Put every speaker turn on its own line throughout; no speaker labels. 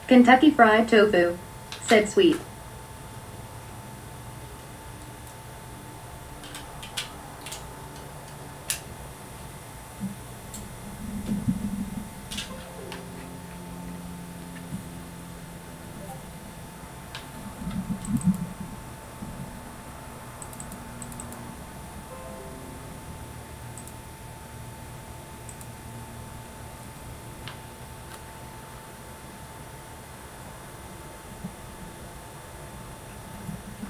Kentucky Fried Tofu, said Sweet.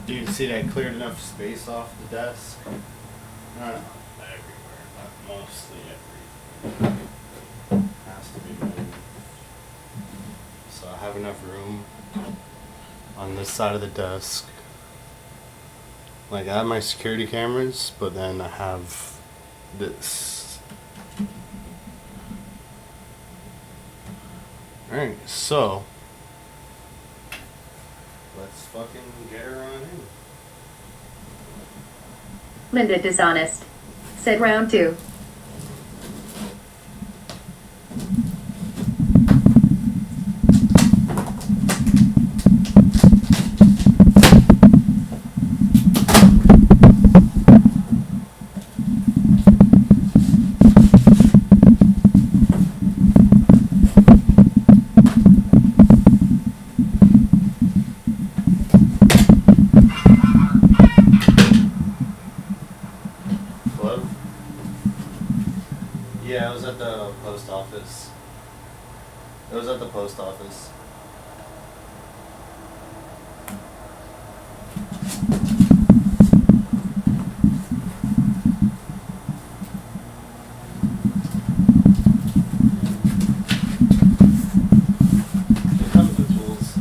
Do you see that I cleared enough space off the desk? Not everywhere, but mostly everywhere. Has to be moved. So I have enough room on this side of the desk. Like I have my security cameras, but then I have this. Alright, so let's fucking get her on in.
Linda dishonest, said round 2.
Hello? Yeah, I was at the post office. It was at the post office. It comes with tools.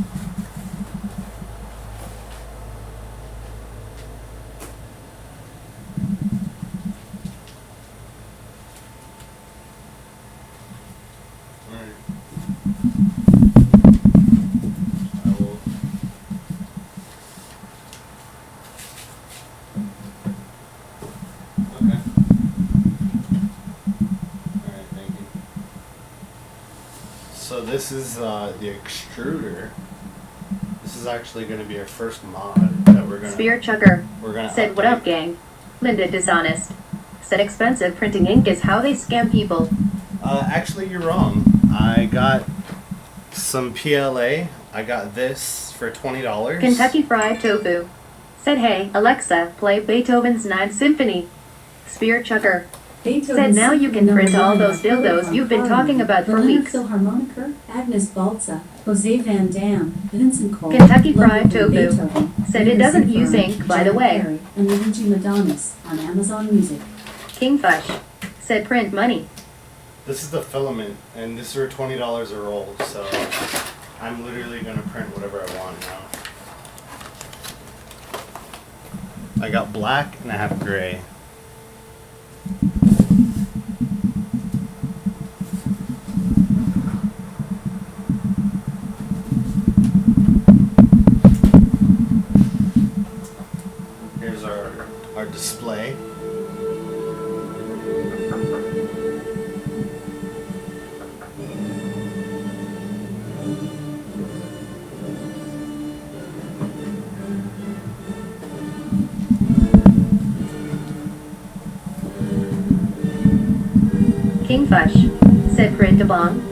Alright. I will. Okay. Alright, thank you. So this is the extruder. This is actually going to be our first mod that we're gonna.
Spear Chucker,
We're gonna.
said what up
update.
gang. Linda dishonest, said expensive printing ink is how they scam people.
Actually, you're wrong. I got some PLA. I got this for $20.
Kentucky Fried Tofu, said hey Alexa, play Beethoven's Ninth Symphony. Spear Chucker, said now you can print all those dildos you've been talking about for weeks.
Philharmoniker, Agnes Balza, Jose Van Dam, Vincent Cole,
Kentucky Fried
Ludwig van
Tofu,
Beethoven,
said it doesn't
Anderson
use
Fern,
ink, by the
John
way.
Perry, and Luigi Madonnas on Amazon Music.
Kingfish, said print money.
This is the filament, and this is for $20 a roll. So I'm literally gonna print whatever I want now. I got black and I have gray. Here's our display.
Kingfish, said print a bong.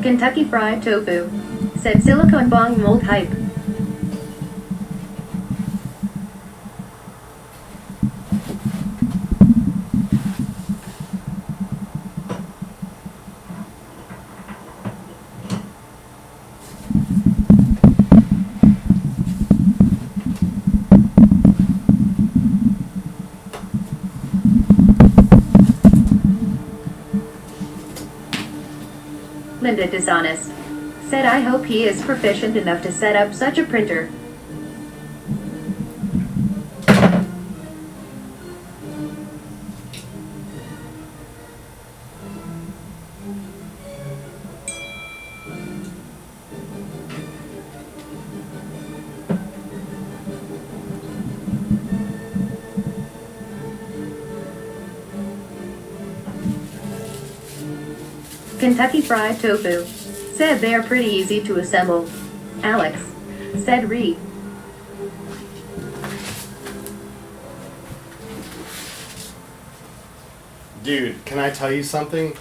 Kentucky Fried Tofu, said silicone bong mold hype. Linda dishonest, said I hope he is proficient enough to set up such a printer. Kentucky Fried Tofu. Said they are pretty easy to assemble. Alex. Said Reed.
Dude, can I tell you something?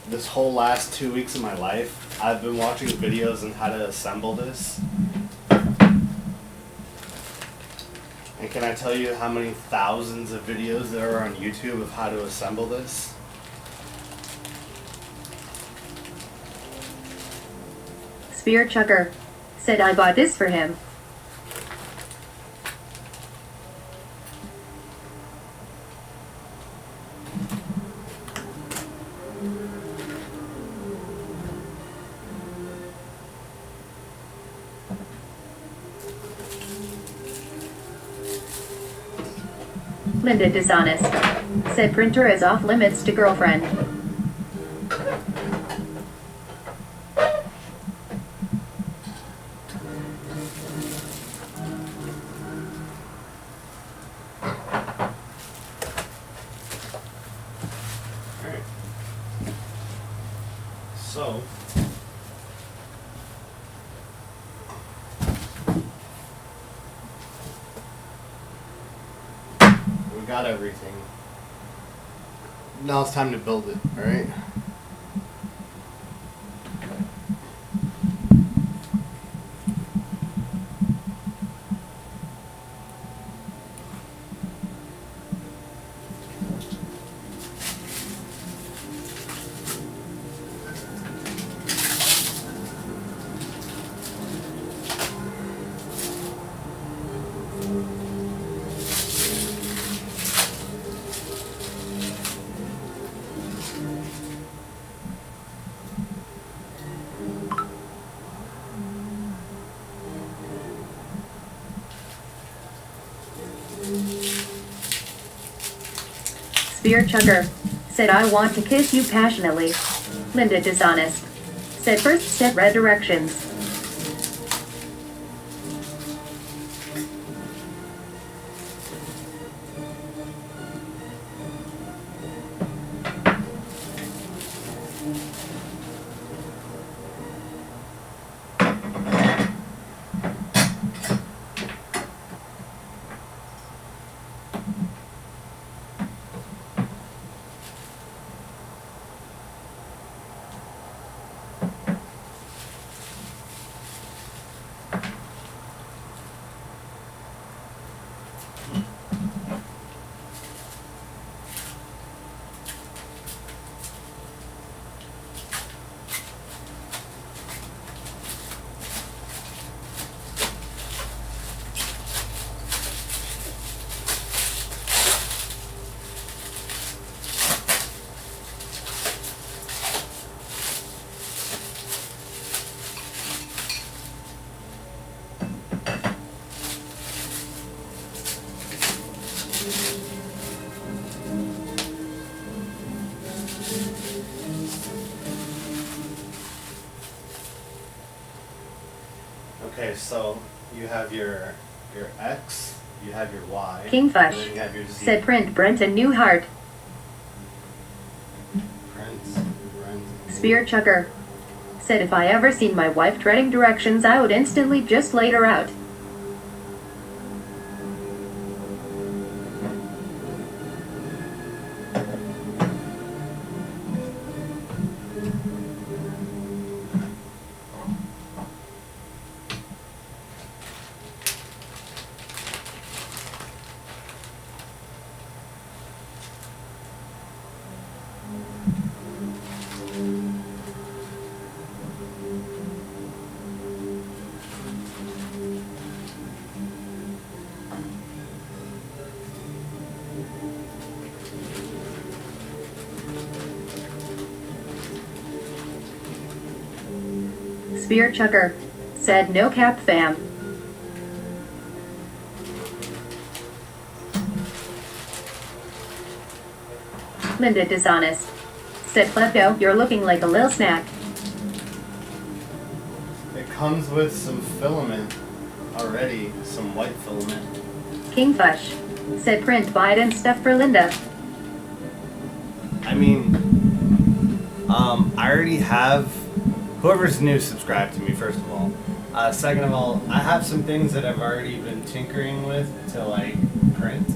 This whole last 2 weeks of my life, I've been watching videos on how to assemble this. And can I tell you how many thousands of videos there are on YouTube of how to assemble this?
Spear Chucker. Said I bought this for him. Linda Dishonest. Said printer is off limits to girlfriend.
Alright. So, we got everything. Now it's time to build it, alright?
Spear Chucker. Said I want to kiss you passionately. Linda Dishonest. Said first step read directions. Okay, so you have your X, you have your Y, and then Kingfish.
you have your Z.
Said print Brent a new heart.
Brent.
Spear Chucker. Said if I ever seen my wife treading directions I would instantly just laid her out. Spear Chucker. Said no cap fam. Linda Dishonest. Said Klepto, you're looking like a lil snack.
It comes with some filament already, some white filament.
Kingfish. Said print Biden stuff for Linda.
I mean, I already have, whoever's new, subscribe to me, first of all. Second of all, I have some things that I've already been tinkering with to like print.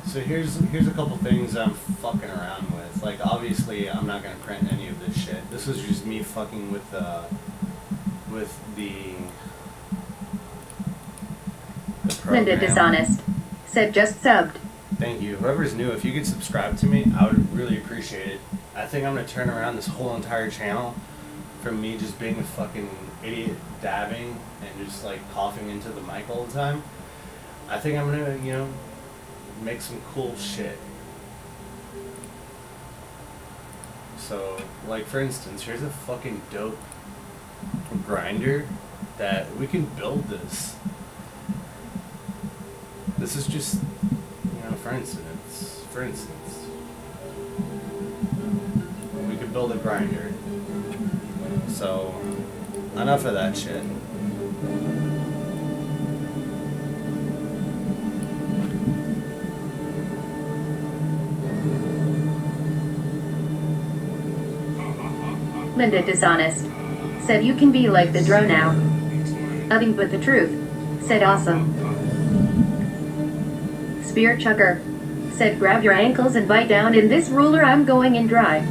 So here's a couple things I'm fucking around with. Like, obviously, I'm not gonna print any of this shit. This was just me fucking with the program.
Linda Dishonest said just subbed.
Thank you. Whoever's new, if you could subscribe to me, I would really appreciate it. I think I'm gonna turn around this whole entire channel from me just being a fucking idiot dabbing and just like coughing into the mic all the time. I think I'm gonna, you know, make some cool shit. So, like for instance, here's a fucking dope grinder that we can build this. This is just, you know, for instance, we could build a grinder. So, enough of that shit.
Linda Dishonest said you can be like the drone now. Nothing but the truth said awesome. Spear Chucker said grab your ankles and bite down in this ruler, I'm going in dry.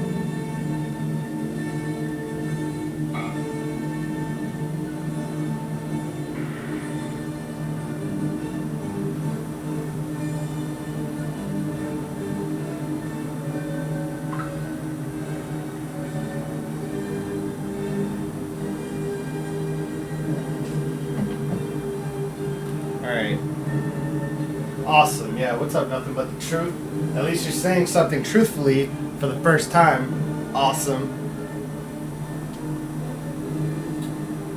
Alright. Awesome. Yeah, what's up, nothing but the truth? At least you're saying something truthfully for the first time. Awesome.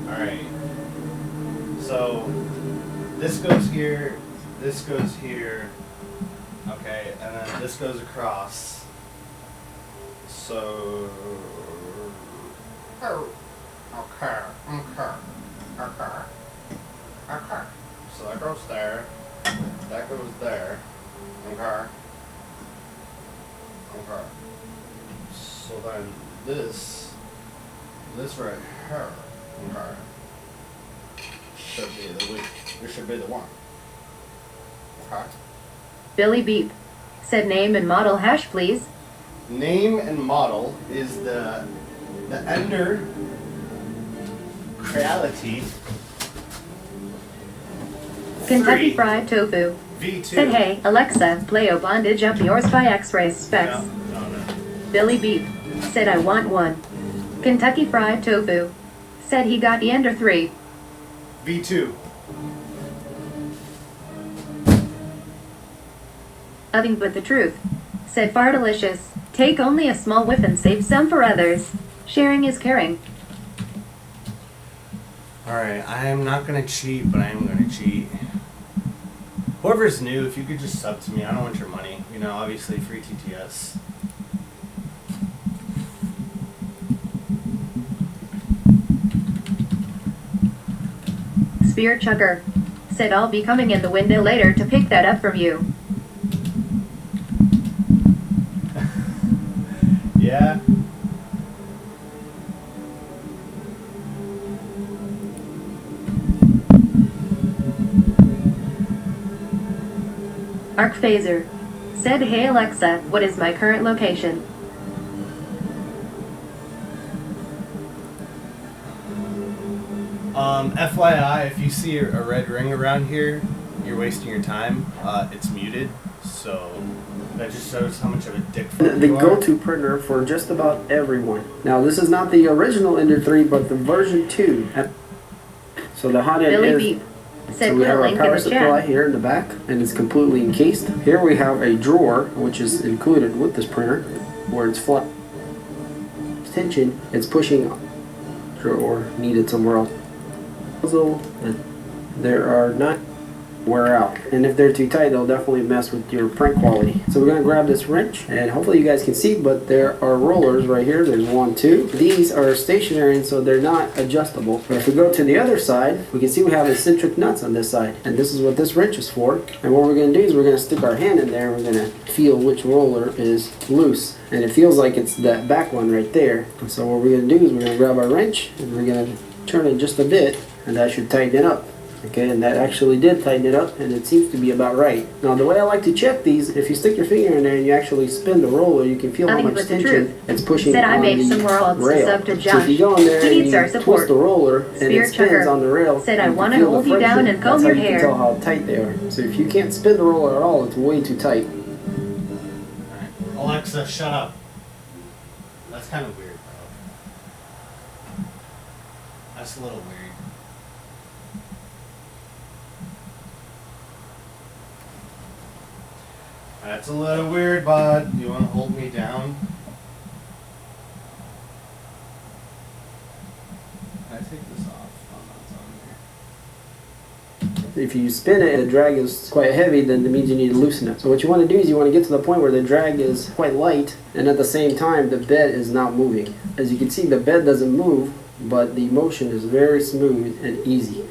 Alright. So, this goes here, this goes here, okay, and then this goes across. So, okay. So that goes there, that goes there, okay. So then this right here, okay, should be the one, okay.
Billy Beep said name and model hash please.
Name and model is the Ender Creality
Kentucky Fried Tofu
V2.
said hey Alexa play O Bondage Up Yours by X-Ray Specs.
No.
Billy Beep said I want one. Kentucky Fried Tofu said he got the Ender 3.
V2.
Nothing but the truth said Fardelicious. Take only a small whiff and save some for others. Sharing is caring.
Alright, I am not gonna cheat, but I am gonna cheat. Whoever's new, if you could just sub to me, I don't want your money. You know, obviously free TTS.
Spear Chucker said I'll be coming in the window later to pick that up from you.
Yeah.
Arc Phaser said hey Alexa, what is my current location?
FYI, if you see a red ring around here, you're wasting your time. It's muted, so that just shows how much of a dick fuck
The
you are.
go-to printer for just about everyone. Now, this is not the original Ender 3, but the version 2. So the hot end
Billy
is...
Beep
So
said
we
put
have
a
our
link in
power
the
supply
chat.
here in the back, and it's completely encased. Here we have a drawer, which is included with this printer, where it's flat tension. It's pushing or needed somewhere else. So there are 9 wear out. And if they're too tight, they'll definitely mess with your print quality. So we're gonna grab this wrench, and hopefully you guys can see, but there are rollers right here. There's 1, 2. These are stationary, and so they're not adjustable. But if we go to the other side, we can see we have eccentric nuts on this side, and this is what this wrench is for. And what we're gonna do is we're gonna stick our hand in there, and we're gonna feel which roller is loose. And it feels like it's that back one right there. And so what we're gonna do is we're gonna grab our wrench, and we're gonna turn it just a bit, and that should tighten it up. Okay, and that actually did tighten it up, and it seems to be about right. Now, the way I like to check these, if you stick your finger in there and you actually spin the roller, you can feel how
Nothing
much
but the
tension
truth.
it's pushing
Said I
on
made
the
some worlds to
rail.
sub to
So if
Josh.
you go in there
He
and
needs our
you
support.
twist the roller and
Spirit
it spins
Chucker
on the rail,
said, "I
you
wanna
can feel the
hold you down
friction.
and comb
That's
your
how you
hair."
can tell how tight they are. So if you can't spin the roller at all, it's way too tight.
Alright. Alexa, shut up. That's kind of weird, bro. That's a little weird. That's a little weird, bud. You want to hold me down? Can I take this off? Oh, no, it's on here.
If you spin it and the drag is quite heavy, then it means you need to loosen it. So what you want to do is you want to get to the point where the drag is quite light, and at the same time the bed is not moving. As you can see, the bed doesn't move, but the motion is very smooth and easy.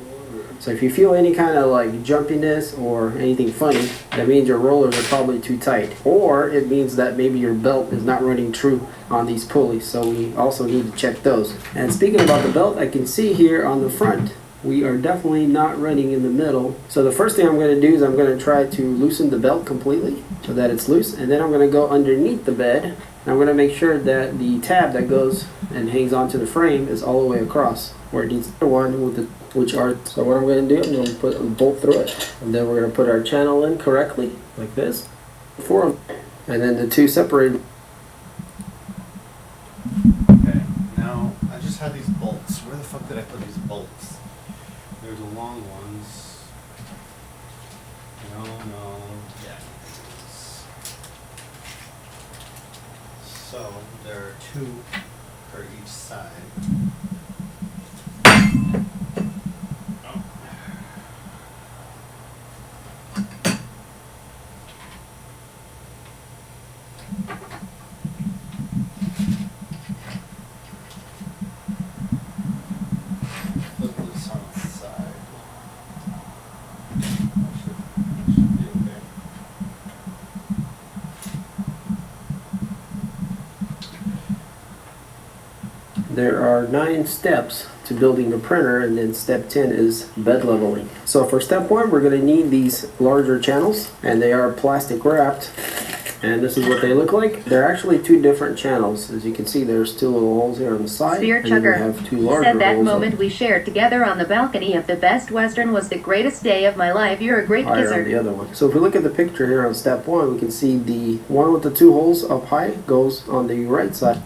So if you feel any kind of like jumpiness or anything funny, that means your rollers are probably too tight. Or it means that maybe your belt is not running true on these pulleys. So we also need to check those. And speaking about the belt, I can see here on the front, we are definitely not running in the middle. So the first thing I'm going to do is I'm going to try to loosen the belt completely so that it's loose. And then I'm going to go underneath the bed. And I'm going to make sure that the tab that goes and hangs onto the frame is all the way across where it needs the one with the so what I'm going to do, I'm going to put a bolt through it, and then we're going to put our channel in correctly, like this, and then the two separated.
Okay, now I just had these bolts. Where the fuck did I put these bolts? There's the long ones. No, yeah. So there are 2 for each side. Put this on the side. Should be okay.
There are 9 steps to building the printer, and then step 10 is bed leveling. So for step 1, we're going to need these larger channels, and they are plastic wrapped. And this is what they look like. They're actually 2 different channels. As you can see, there's 2 little holes here on the side.
Spirit
and then we
Chucker
have 2 larger
said that
holes
moment we shared together on the balcony of the Best Western was the greatest day of my life. You're a great
higher
kisser.
on the other one. So if we look at the picture here on step 1, we can see the one with the 2 holes up high goes on the right side.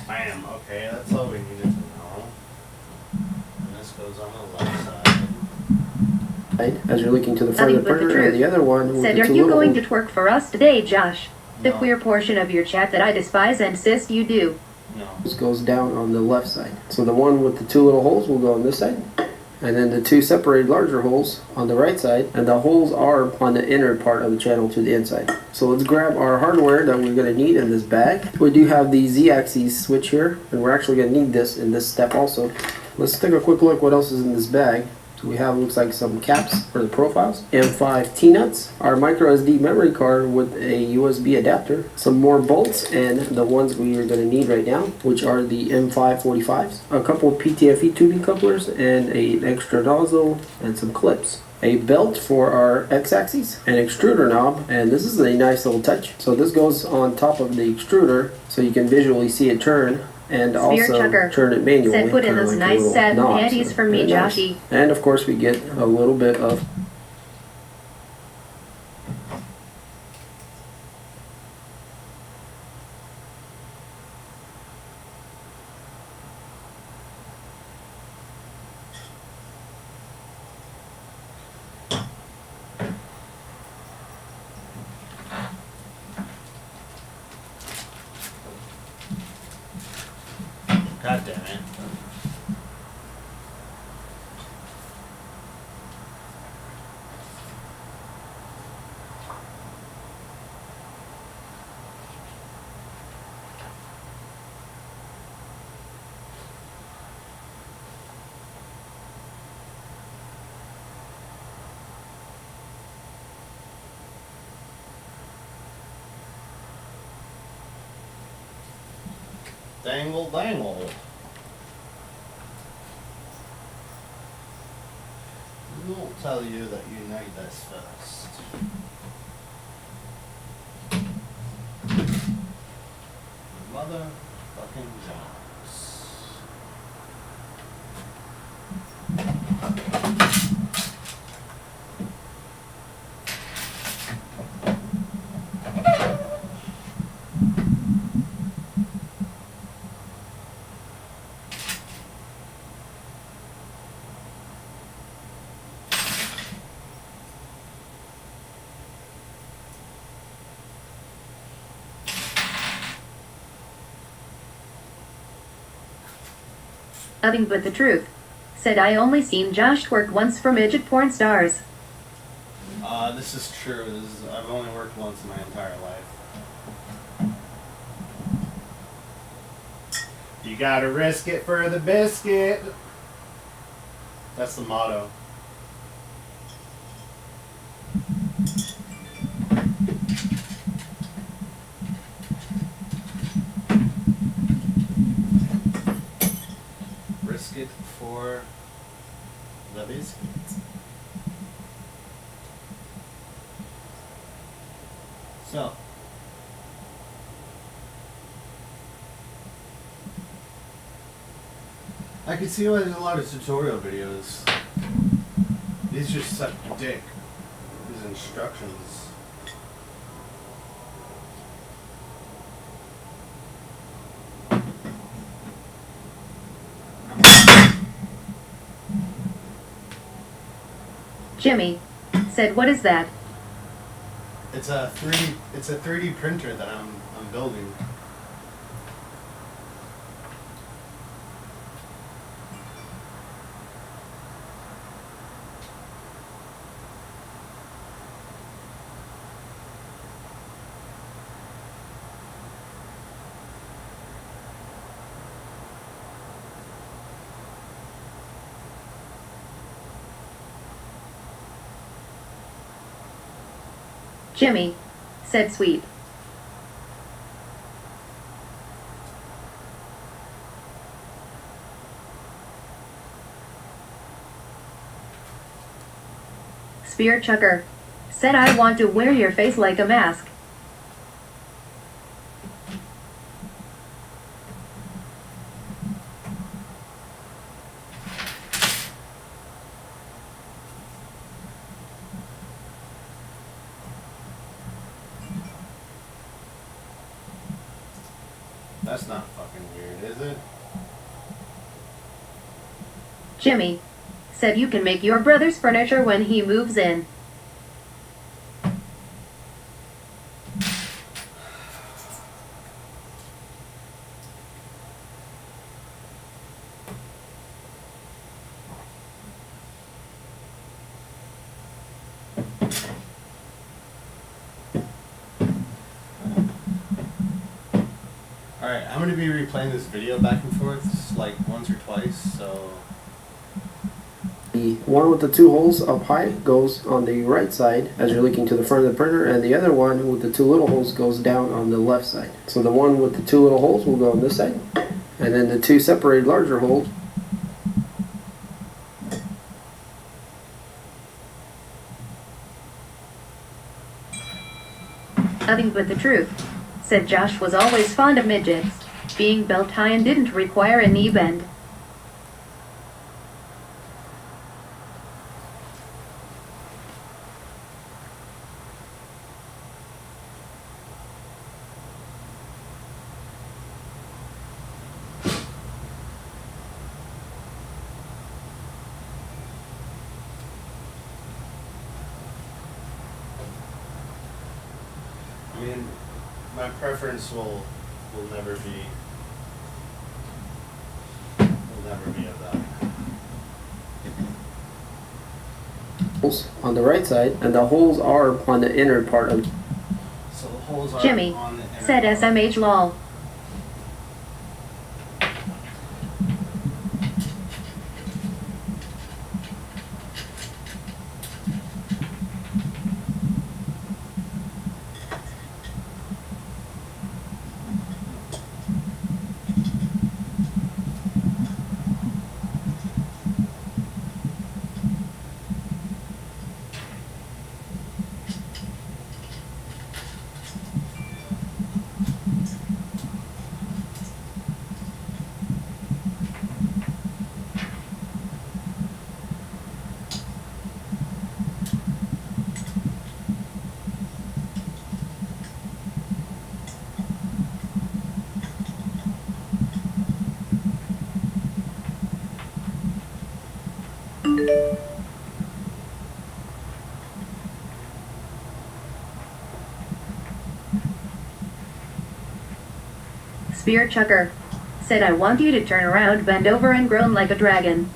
Bam, okay, that's all we needed to know. And this goes on the left side.
As you're looking to the front
Nothing
of the
but the
printer, and
truth.
the other one with
Said,
the
"Are
2
you
little
going
holes.
to twerk for us today, Josh?" The
No.
queer portion of your chat that I despise and insist you do.
No.
This goes down on the left side. So the one with the 2 little holes will go on this side, and then the 2 separated larger holes on the right side, and the holes are on the inner part of the channel to the inside. So let's grab our hardware that we're going to need in this bag. We do have the Z-axis switch here, and we're actually going to need this in this step also. Let's take a quick look what else is in this bag. So we have, looks like, some caps for the profiles, M5 T-nuts, our micro SD memory card with a USB adapter, some more bolts, and the ones we are going to need right now, which are the M5 45s, a couple of PTFE tubing couplers, and an extra nozzle, and some clips. A belt for our X-axis, an extruder knob, and this is a nice little touch. So this goes on top of the extruder, so you can visually see it turn. And
Spirit
also
Chucker
turn it manually.
said, "Put in
kinda
those
like a
nice
little
satin
knob,
panties
so
for me,
very nice.
Joshy."
And of course we get a little bit of
God damn it. Dangle, dangle. We'll tell you that you need this first. Motherfucking Jones.
Nothing but the truth. Said I only seen Josh twerk once for midget porn stars.
This is true. I've only worked once in my entire life. You gotta risk it for the biscuit. That's the motto. Risk it for the biscuit. So, I can see why there's a lot of tutorial videos. These just suck dick. These instructions.
Jimmy said, what is that?
It's a 3D printer that I'm building.
Jimmy said, sweep. Spear Chucker said, I want to wear your face like a mask.
That's not fucking weird, is it?
Jimmy said, you can make your brother's furniture when he moves in.
Alright, I'm going to be replaying this video back and forth like once or twice, so...
The one with the two holes up high goes on the right side as you're looking to the front of the printer, and the other one with the two little holes goes down on the left side. So the one with the two little holes will go on this side, and then the two separated larger holes
Nothing but the truth. Said Josh was always fond of midgets, being belt high and didn't require a knee bend.
I mean, my preference will never be of that.
holes on the right side, and the holes are on the inner part of.
So the holes are
Jimmy
on the inner
said
part.
SMH-LOL. Spear Chucker said, I want you to turn around, bend over, and groan like a dragon.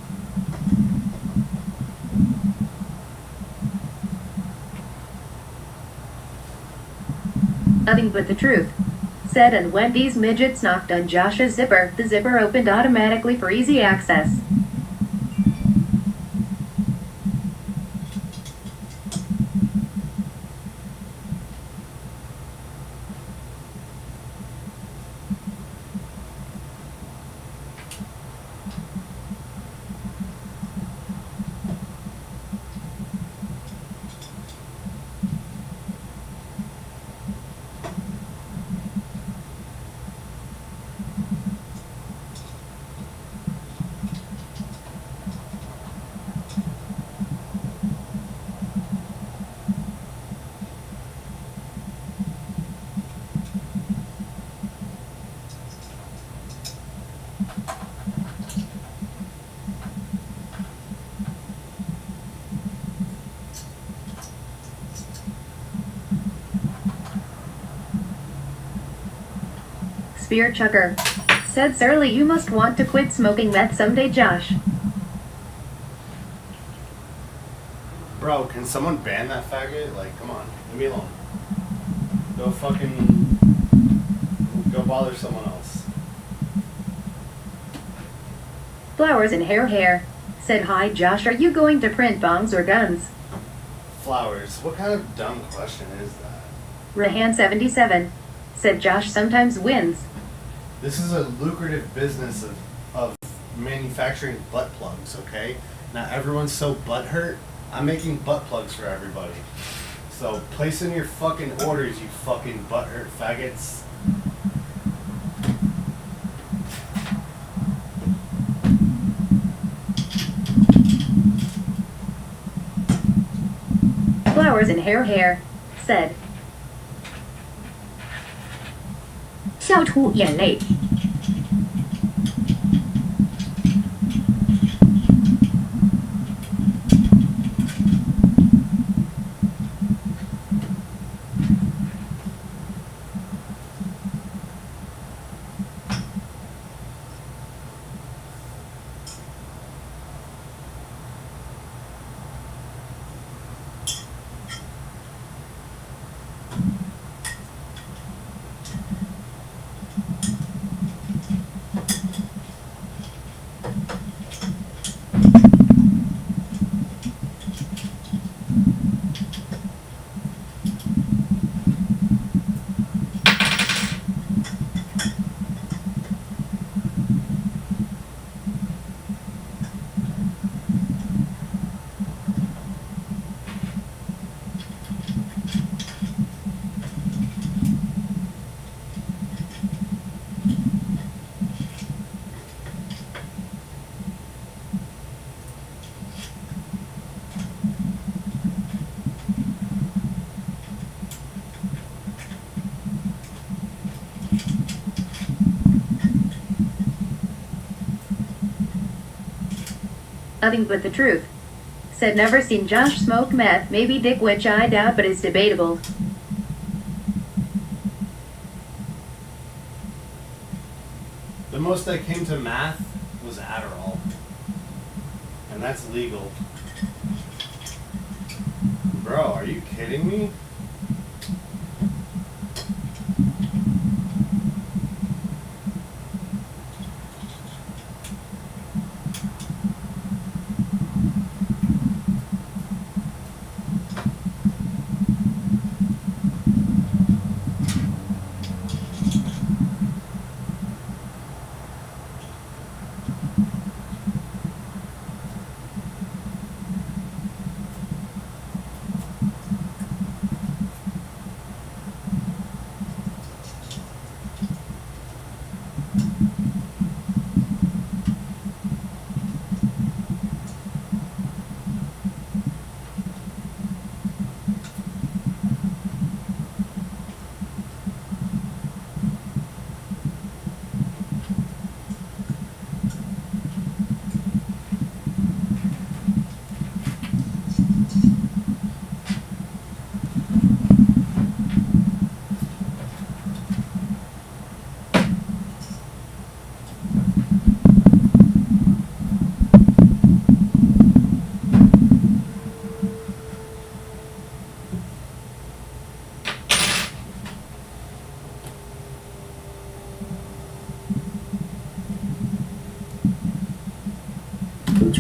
Nothing but the truth said, and when these midgets knocked on Josh's zipper, the zipper opened automatically for easy access. Spear Chucker said, Surly, you must want to quit smoking meth someday, Josh.
Bro, can someone ban that faggot? Like, come on, leave me alone. Go bother someone else.
Flowers and hair said, Hi, Josh, are you going to print bombs or guns?
Flowers. What kind of dumb question is that?
Rahan77 said, Josh sometimes wins.
This is a lucrative business of manufacturing butt plugs, okay? Not everyone's so butthurt. I'm making butt plugs for everybody. So place in your fucking orders, you fucking butthurt faggots.
Flowers and hair said, 笑出眼泪. Nothing but the truth said, never seen Josh smoke meth, maybe dick, which I doubt, but it's debatable.
The most I came to math was Adderall. And that's legal. Bro, are you kidding me?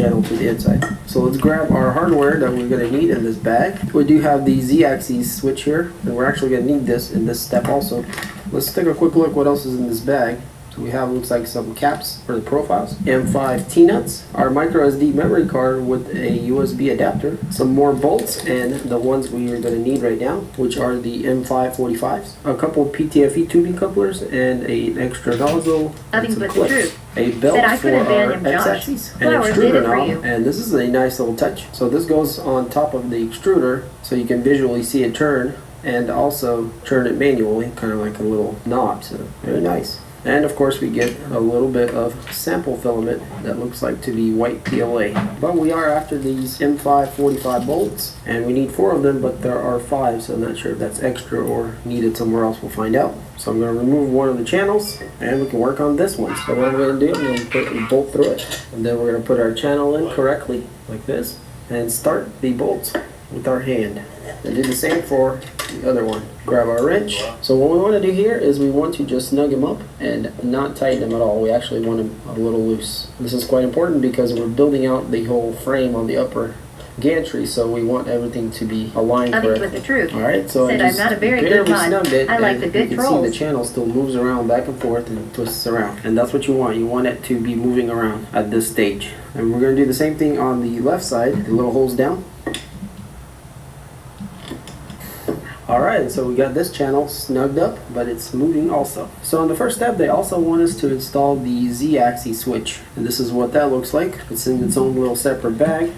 channel to the inside. So let's grab our hardware that we're going to need in this bag. We do have the Z-axis switch here, and we're actually going to need this in this step also. Let's take a quick look what else is in this bag. So we have, looks like some caps for the profiles, M5 T-nuts, our micro SD memory card with a USB adapter, some more bolts, and the ones we are going to need right now, which are the M5 45s, a couple PTFE tubing couplers, and an extra nozzle, and
Nothing
some
but the
clips.
truth.
A belt
Said I
for
couldn't ban
our
him, Josh.
X-axis, an
Flowers did
extruder
it for
knob,
you.
and this is a nice little touch. So this goes on top of the extruder, so you can visually see it turn, and also turn it manually, kind of like a little knob. So very nice. And of course we get a little bit of sample filament that looks like to be white PLA. But we are after these M5 45 bolts, and we need 4 of them, but there are 5, so I'm not sure if that's extra or needed somewhere else. We'll find out. So I'm going to remove one of the channels, and we can work on this one. So what I'm going to do, I'm going to put a bolt through it, and then we're going to put our channel in correctly, like this, and start the bolts with our hand. And do the same for the other one. Grab our wrench. So what we want to do here is we want to just snug them up and not tighten them at all. We actually want them a little loose. This is quite important because we're building out the whole frame on the upper gantry, so we want everything to be aligned
Nothing
correctly.
but the truth.
Alright, so
Said
I
I'm
just
not a very good
barely
mod.
snugged it,
I like
and
the good
you can see
trolls.
the channel still moves around back and forth and twists around. And that's what you want. You want it to be moving around at this stage. And we're going to do the same thing on the left side, the little holes down. Alright, so we got this channel snugged up, but it's moving also. So on the first step, they also want us to install the Z-axis switch. And this is what that looks like. It's in its own little separate bag.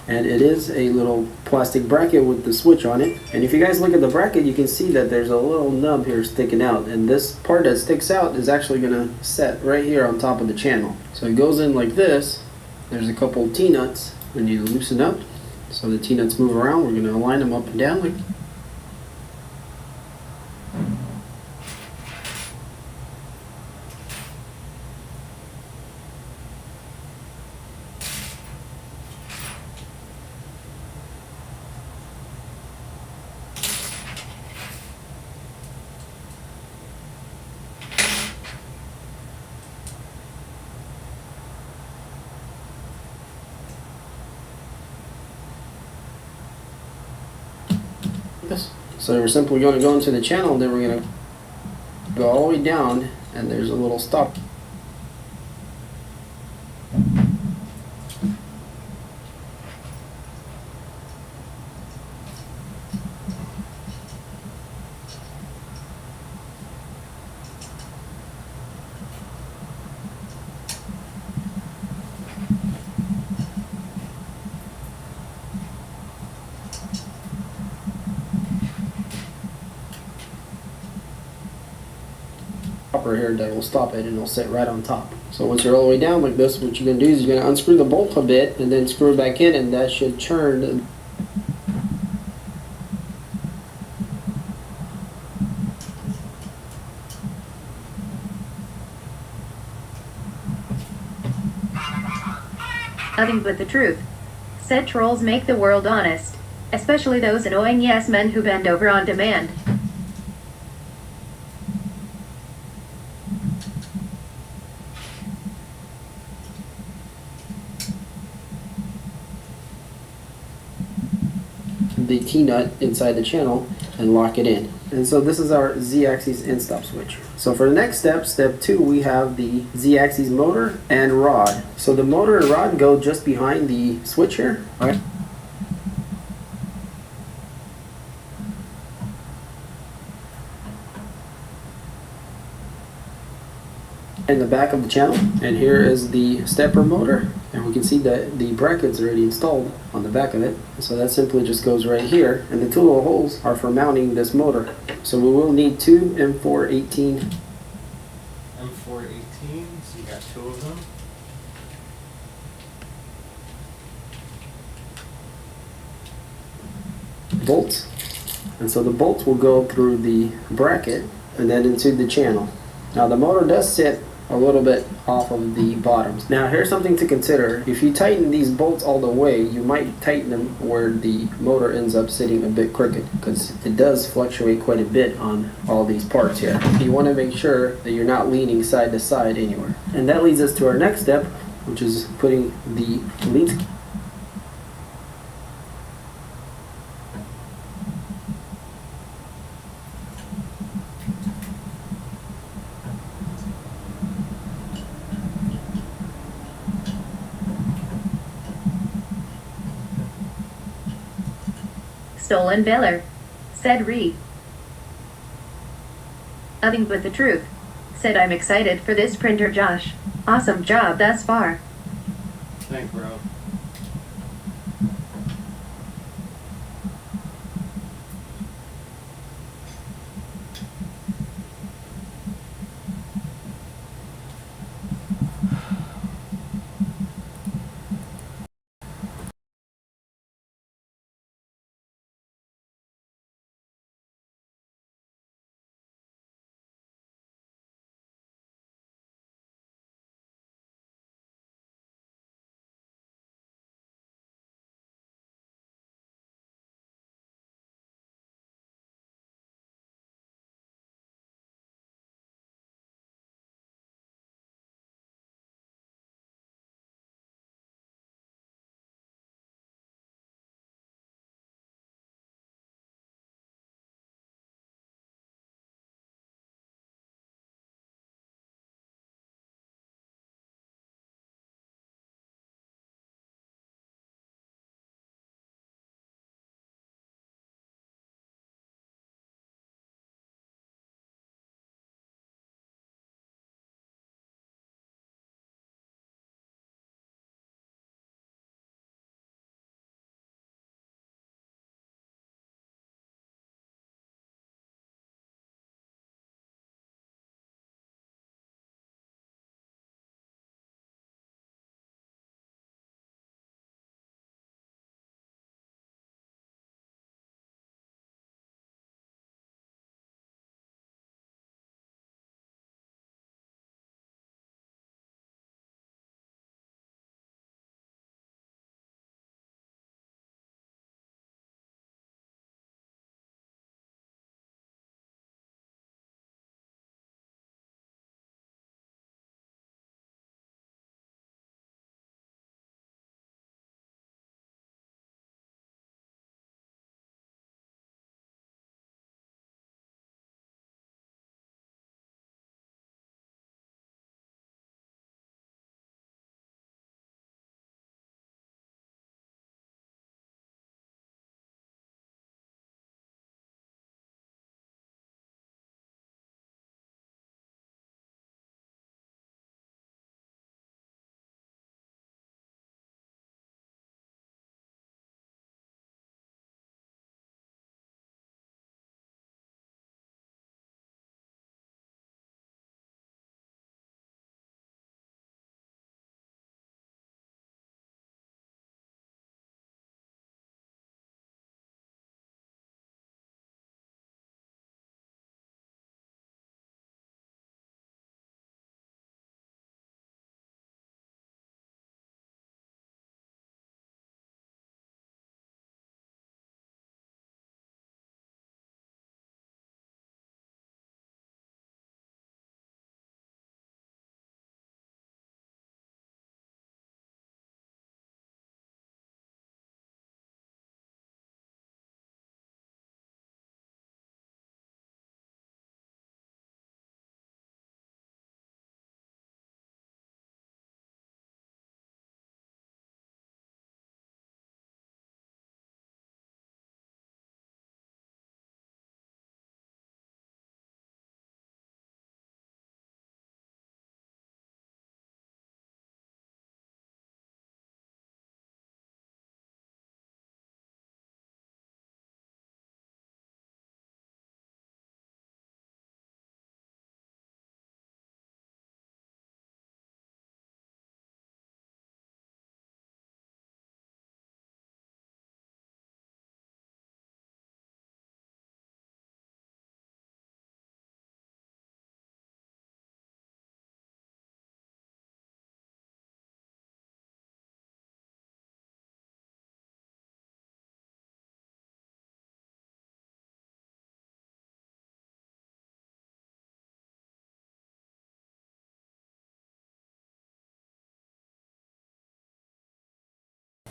And it is a little plastic bracket with the switch on it. And if you guys look at the bracket, you can see that there's a little nub here sticking out. And this part that sticks out is actually going to set right here on top of the channel. So it goes in like this. There's a couple T-nuts we need to loosen up. So the T-nuts move around. We're going to align them up and down like this. So we're simply going to go into the channel, and then we're going to go all the way down, and there's a little stop. Here that will stop it, and it'll sit right on top. So once you're all the way down like this, what you're going to do is you're going to unscrew the bolt a bit and then screw it back in, and that should turn.
Nothing but the truth. Said trolls make the world honest. Especially those annoying yes men who bend over on demand.
The T-nut inside the channel and lock it in. And so this is our Z-axis end stop switch. So for the next step, step 2, we have the Z-axis motor and rod. So the motor and rod go just behind the switch here. All right. In the back of the channel, and here is the stepper motor, and we can see that the bracket's already installed on the back of it. So that simply just goes right here, and the 2 little holes are for mounting this motor. So we will need 2 M418
M418, so you got 2 of them.
bolts, and so the bolts will go through the bracket and then into the channel. Now the motor does sit a little bit off of the bottoms. Now here's something to consider. If you tighten these bolts all the way, you might tighten them where the motor ends up sitting a bit crooked, because it does fluctuate quite a bit on all these parts here. You want to make sure that you're not leaning side to side anywhere. And that leads us to our next step, which is putting the delete
Stolen valor, said Reed. Nothing but the truth, said I'm excited for this printer, Josh. Awesome job thus far.
Thanks, bro.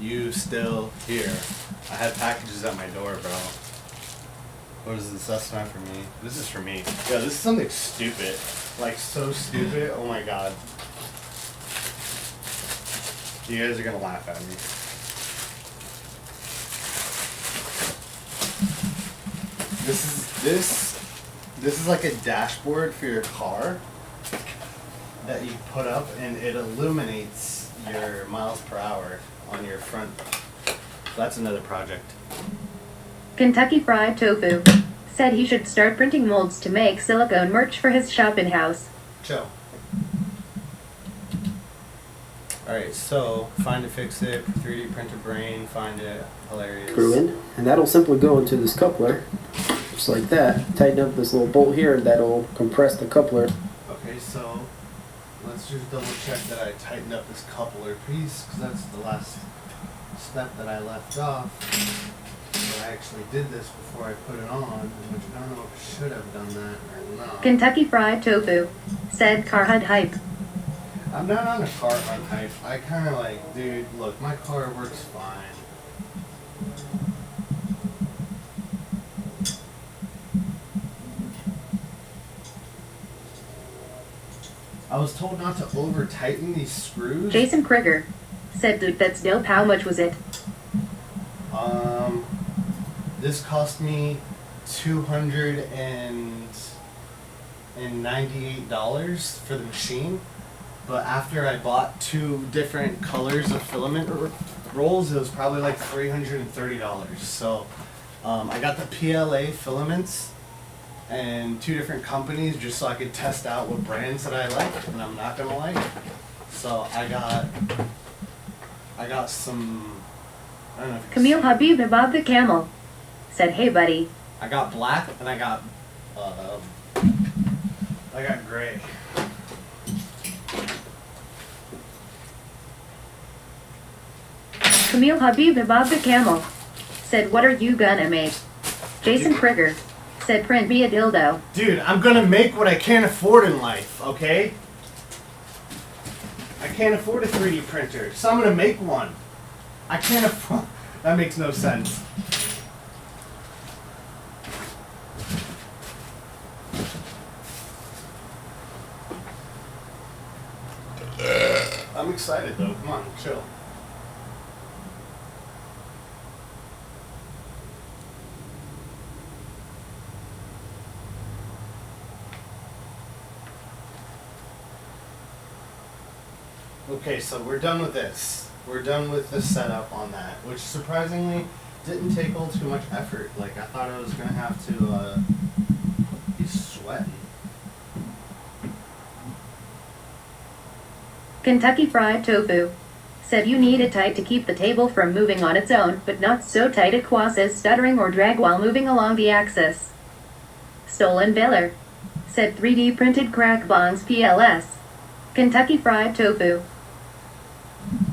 you still here? I have packages at my door, bro. What is this? That's not for me. This is for me. Yeah, this is something stupid. Like, so stupid. Oh my god. You guys are gonna laugh at me. This is like a dashboard for your car that you put up, and it illuminates your miles per hour on your front. That's another project.
Kentucky Fried Tofu said he should start printing molds to make silicone merch for his shop in house.
Chill. Alright, so find it, fix it, 3D printer brain, find it, hilarious.
Screw in, and that'll simply go into this coupler, just like that. Tighten up this little bolt here, that'll compress the coupler.
Okay, so let's just double check that I tightened up this coupler piece, because that's the last step that I left off. But I actually did this before I put it on, which I don't know if I should have done that or not.
Kentucky Fried Tofu said car hunt hype.
I'm not on a car hunt hype. I kind of like, dude, look, my car works fine. I was told not to over tighten these screws.
Jason Krieger said that's dope. How much was it?
This cost me $298 for the machine, but after I bought 2 different colors of filament rolls, it was probably like $330. So I got the PLA filaments and 2 different companies just so I could test out what brands that I like and I'm not gonna like. So I got some, I don't know if
Camille Habib Bob the Camel said, hey buddy.
I got black and I got gray.
Camille Habib Bob the Camel said, what are you gonna make? Jason Krieger said, print me a dildo.
Dude, I'm gonna make what I can't afford in life, okay? I can't afford a 3D printer, so I'm gonna make one. I can't afford. That makes no sense. I'm excited though. Come on, chill. Okay, so we're done with this. We're done with the setup on that, which surprisingly didn't take all too much effort. Like, I thought I was gonna have to be sweating.
Kentucky Fried Tofu said you need it tight to keep the table from moving on its own, but not so tight it causes stuttering or drag while moving along the axis. Stolen Baylor said 3D printed crack bongs PLS. Kentucky Fried Tofu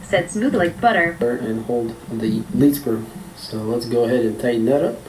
said smooth like butter.
And hold the lead screw. So let's go ahead and tighten that up.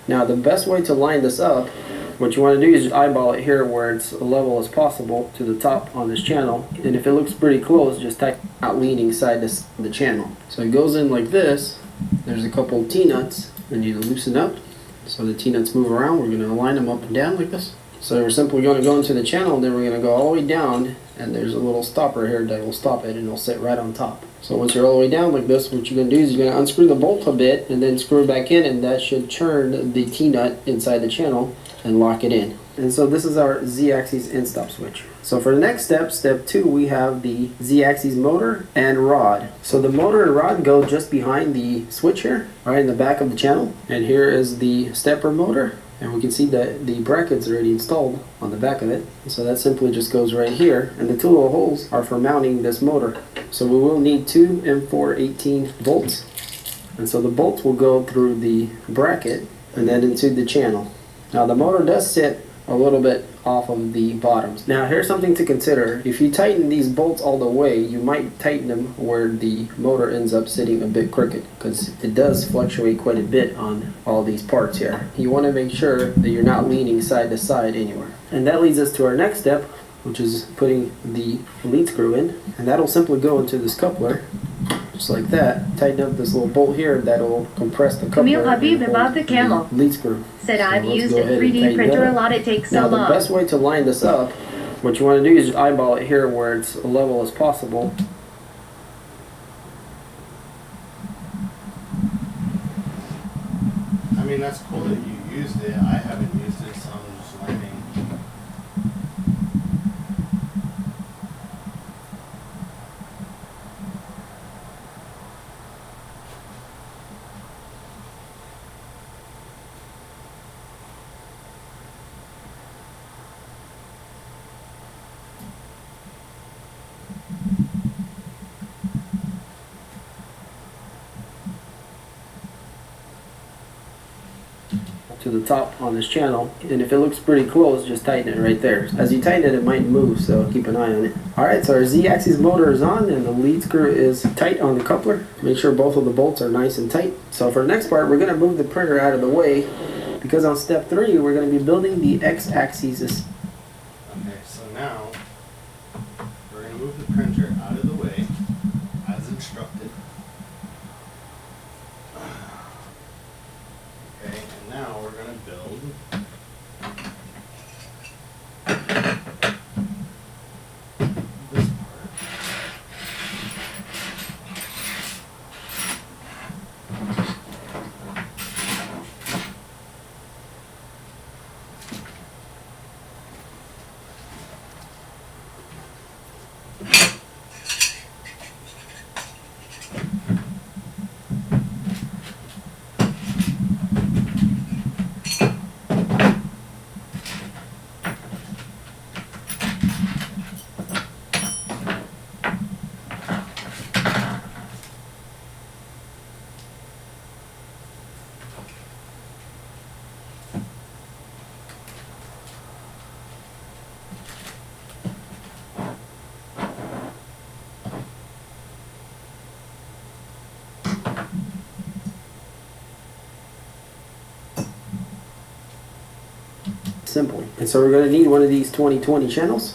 Now the best way to line this up, what you want to do is just eyeball it here where it's level as possible to the top on this channel. And if it looks pretty close, just tighten out leaning side to the channel. So it goes in like this. There's a couple of T-nuts that need to loosen up. So the T-nuts move around. We're going to line them up and down like this. So we're simply going to go into the channel, then we're going to go all the way down, and there's a little stopper here that will stop it, and it'll sit right on top. So once you're all the way down like this, what you're going to do is you're going to unscrew the bolt a bit, and then screw it back in, and that should turn the T-nut inside the channel and lock it in. And so this is our Z-axis end stop switch. So for the next step, step 2, we have the Z-axis motor and rod. So the motor and rod go just behind the switch here, right in the back of the channel. And here is the stepper motor. And we can see that the bracket's already installed on the back of it. So that simply just goes right here. And the two little holes are for mounting this motor. So we will need 2 M418 bolts. And so the bolts will go through the bracket and then into the channel. Now the motor does sit a little bit off of the bottoms. Now here's something to consider. If you tighten these bolts all the way, you might tighten them where the motor ends up sitting a bit crooked, because it does fluctuate quite a bit on all these parts here. You want to make sure that you're not leaning side to side anywhere. And that leads us to our next step, which is putting the lead screw in. And that'll simply go into this coupler, just like that. Tighten up this little bolt here that'll compress the coupler.
Camille Habib
and
above
hold
the camel.
lead screw.
Said
So
I've
let's
used
go
a
ahead and
3D
tighten
printer
that
a
up.
lot, it takes so
Now the
long.
best way to line this up, what you want to do is just eyeball it here where it's level as possible.
I mean, that's cool that you used it. I haven't used it, so I'm just learning.
To the top on this channel, and if it looks pretty close, just tighten it right there. As you tighten it, it might move, so keep an eye on it. Alright, so our Z-axis motor is on and the lead screw is tight on the coupler. Make sure both of the bolts are nice and tight. So for the next part, we're going to move the printer out of the way, because on step 3 we're going to be building the X-axis.
Okay, so now we're going to move the printer out of the way as instructed. Okay, and now we're going to build this part.
Simple. And so we're going to need one of these 2020 channels,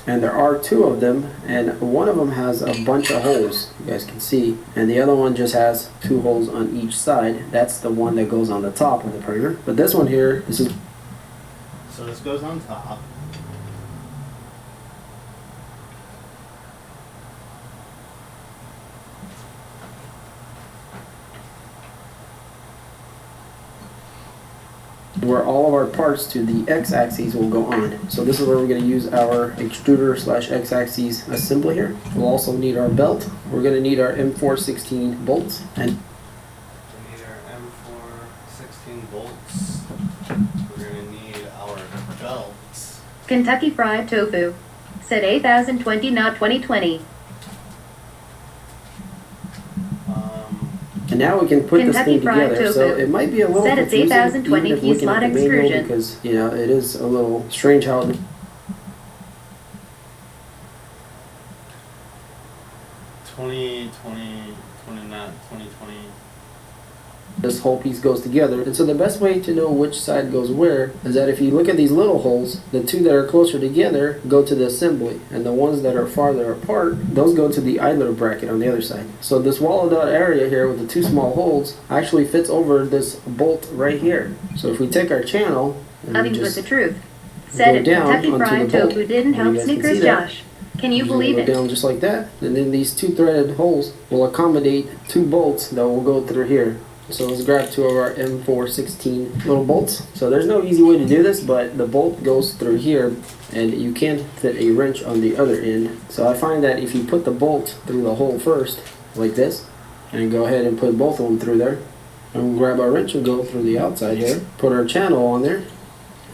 and there are 2 of them, and one of them has a bunch of holes, you guys can see, and the other one just has 2 holes on each side. That's the one that goes on the top of the printer. But this one here, this is
So this goes on top.
where all of our parts to the X-axis will go on. So this is where we're going to use our extruder slash X-axis assembly here. We'll also need our belt. We're going to need our M416 bolts, and
We need our M416 bolts. We're going to need our belts.
Kentucky Fried Tofu. Said 8020 not 2020.
and now we can put this
Kentucky
thing
Fried
together. So
Tofu.
it might be a little
Said it's
confusing
8020
even if
key
looking
slot
at the manual,
extrusion.
because you know it is a little strange how
2020.
this whole piece goes together. And so the best way to know which side goes where is that if you look at these little holes, the 2 that are closer together go to the assembly, and the ones that are farther apart, those go to the idler bracket on the other side. So this wallowed out area here with the 2 small holes actually fits over this bolt right here. So if we take our channel and we
Nothing but the
just
truth. Said
go
it.
down
Kentucky
onto
Fried
the bolt,
Tofu didn't
and you
help
guys can
Snickers
see that.
Josh. Can you
Just
believe
go
it?
down just like that, and then these 2 threaded holes will accommodate 2 bolts that will go through here. So let's grab 2 of our M416 little bolts. So there's no easy way to do this, but the bolt goes through here, and you can fit a wrench on the other end. So I find that if you put the bolt through the hole first, like this, and go ahead and put both of them through there, and we'll grab our wrench and go through the outside here, put our channel on there,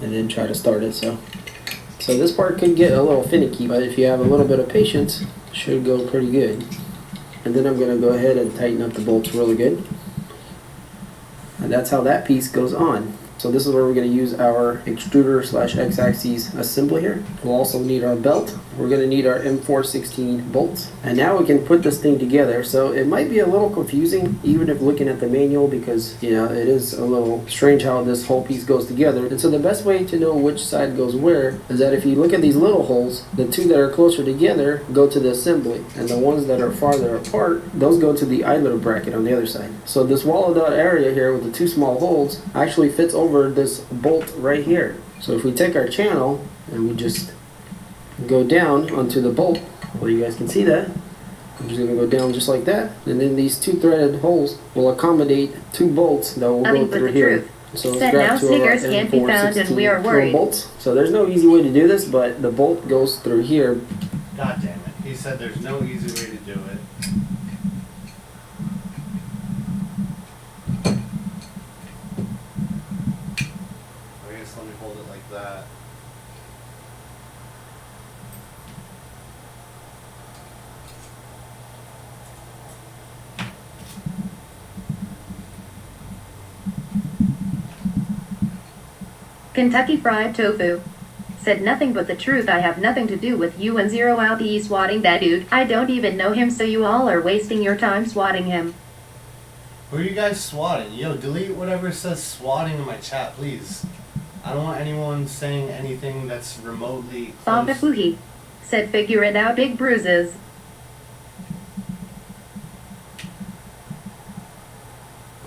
and then try to start it. So this part could get a little finicky, but if you have a little bit of patience, it should go pretty good. And then I'm going to go ahead and tighten up the bolts really good. And that's how that piece goes on. So this is where we're going to use our extruder slash x-axis assembly here. We'll also need our belt. We're going to need our M416 bolts. And now we can put this thing together. So it might be a little confusing even if looking at the manual, because you know it is a little strange how this whole piece goes together. And so the best way to know which side goes where is that if you look at these little holes, the two that are closer together go to the assembly, and the ones that are farther apart, those go to the idler bracket on the other side. So this wallowed out area here with the two small holes actually fits over this bolt right here. So if we take our channel and we just go down onto the bolt, well, you guys can see that. I'm just going to go down just like that, and then these two threaded holes will accommodate two bolts that will go through here. So let's grab two of our
can't be found and we are
M416
worried.
bolts. So there's no easy way to do this, but the bolt goes through here.
God damn it. He said there's no easy way to do it. I guess let me hold it like that.
Kentucky Fried Tofu said nothing but the truth. I have nothing to do with you and Zero Out the swatting that dude. I don't even know him, so you all are wasting your time swatting him.
Who are you guys swatting? Yo, delete whatever says swatting in my chat, please. I don't want anyone saying anything that's remotely close.
Babafuhi said figure it out, big bruises.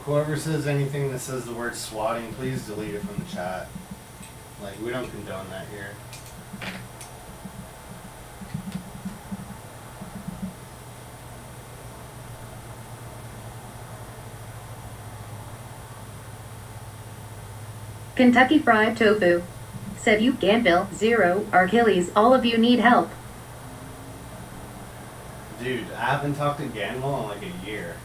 Whoever says anything that says the word swatting, please delete it from the chat. Like, we don't condone that here.
Kentucky Fried Tofu said you Ganville, Zero, Achilles, all of you need help.
Dude, I haven't talked to Ganwell in like a year.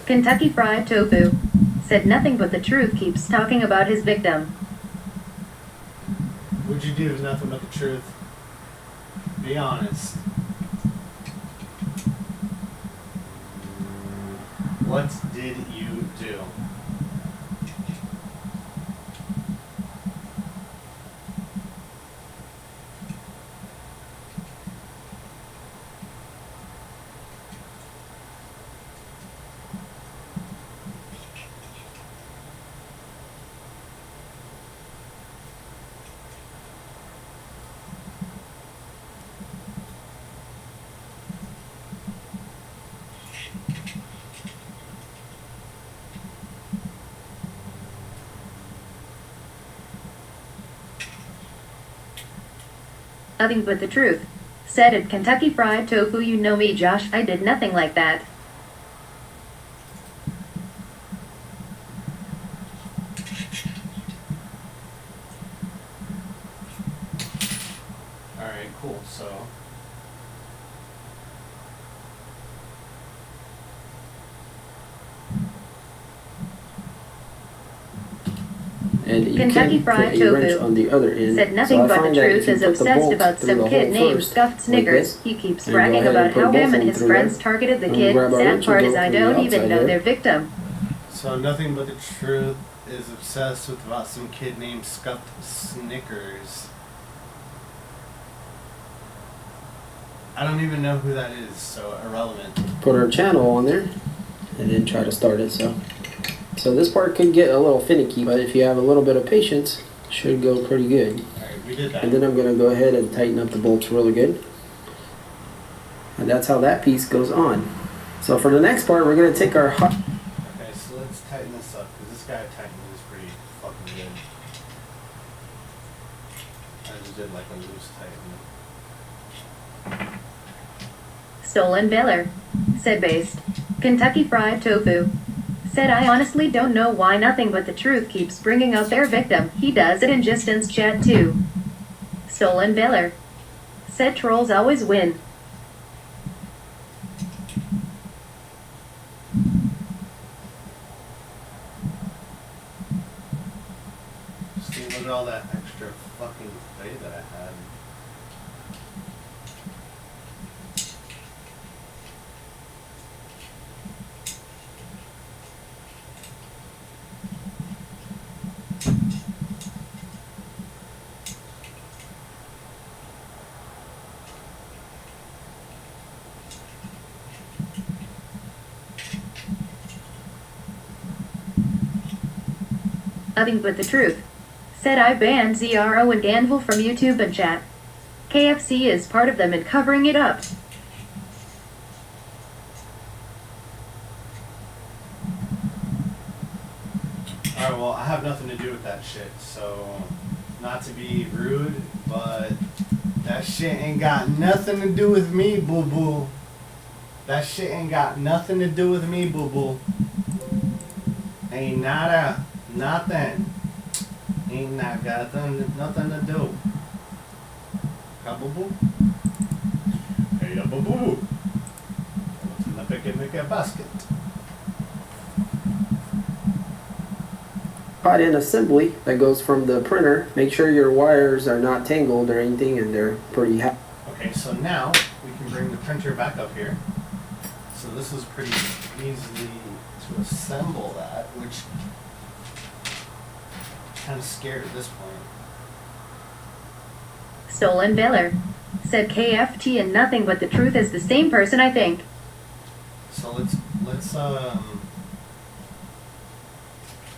Kentucky Fried Tofu said nothing but the truth, keeps talking about his victim.
What'd you do? Nothing but the truth. Be honest. What did you do?
Nothing but the truth said at Kentucky Fried Tofu, you know me, Josh, I did nothing like that.
Alright, cool, so.
And you
Kentucky
can
Fried
put a wrench
Tofu
on the other end.
said nothing
So I
but
find
the
that
truth,
if you
is
put the
obsessed
bolt
about
through
some
the
kid
hole
named
first,
Scuffed
like
Snickers.
this,
He keeps
and go
bragging
ahead and
about
put
how
both
him
of
and
them
his
through
friends
there,
targeted the
and
kid.
grab our
Sad
wrench and
part
go
is I
from the
don't even
outside
know
here.
their victim.
So nothing but the truth is obsessed with about some kid named Scuffed Snickers. I don't even know who that is, so irrelevant.
Put our channel on there, and then try to start it. So this part could get a little finicky, but if you have a little bit of patience, it should go pretty good.
Alright, we did that.
And then I'm going to go ahead and tighten up the bolts really good. And that's how that piece goes on. So for the next part, we're going to take our hot...
Okay, so let's tighten this up, because this guy tightening is pretty fucking good. I just did like a loose tighten.
Stolen Baylor said based. Kentucky Fried Tofu said I honestly don't know why nothing but the truth keeps bringing up their victim. He does it in Justin's chat too. Stolen Baylor said trolls always win.
See, look at all that extra fucking clay that I had.
Nothing but the truth. Said I banned ZRO and Danville from YouTube and chat. KFC is part of them and covering it up.
Alright, well, I have nothing to do with that shit, so not to be rude, but that shit ain't got nothing to do with me, boo-boo. That shit ain't got nothing to do with me, boo-boo. Ain't nada, nothing. Ain't not got nothing to do. Boo-boo? Hey, boo-boo. What's in the picnic basket?
Pot in assembly that goes from the printer. Make sure your wires are not tangled or anything and they're pretty
Okay, so now we can bring the printer back up here. So this is pretty easy to assemble that, which I'm kind of scared at this point.
Stolen Biller. Said KFT and nothing but the truth is the same person, I think.
So let's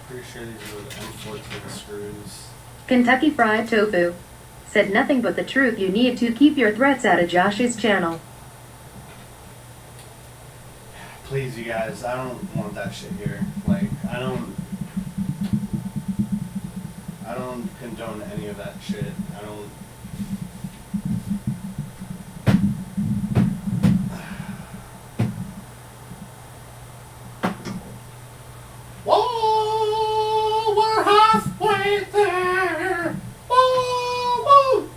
pretty sure these are the M14 screws.
Kentucky Fried Tofu. Said nothing but the truth. You need to keep your threats out of Josh's channel.
Please, you guys, I don't want that shit here. Like, I don't condone any of that shit. I don't. Whoa, we're halfway there. Whoa, whoa.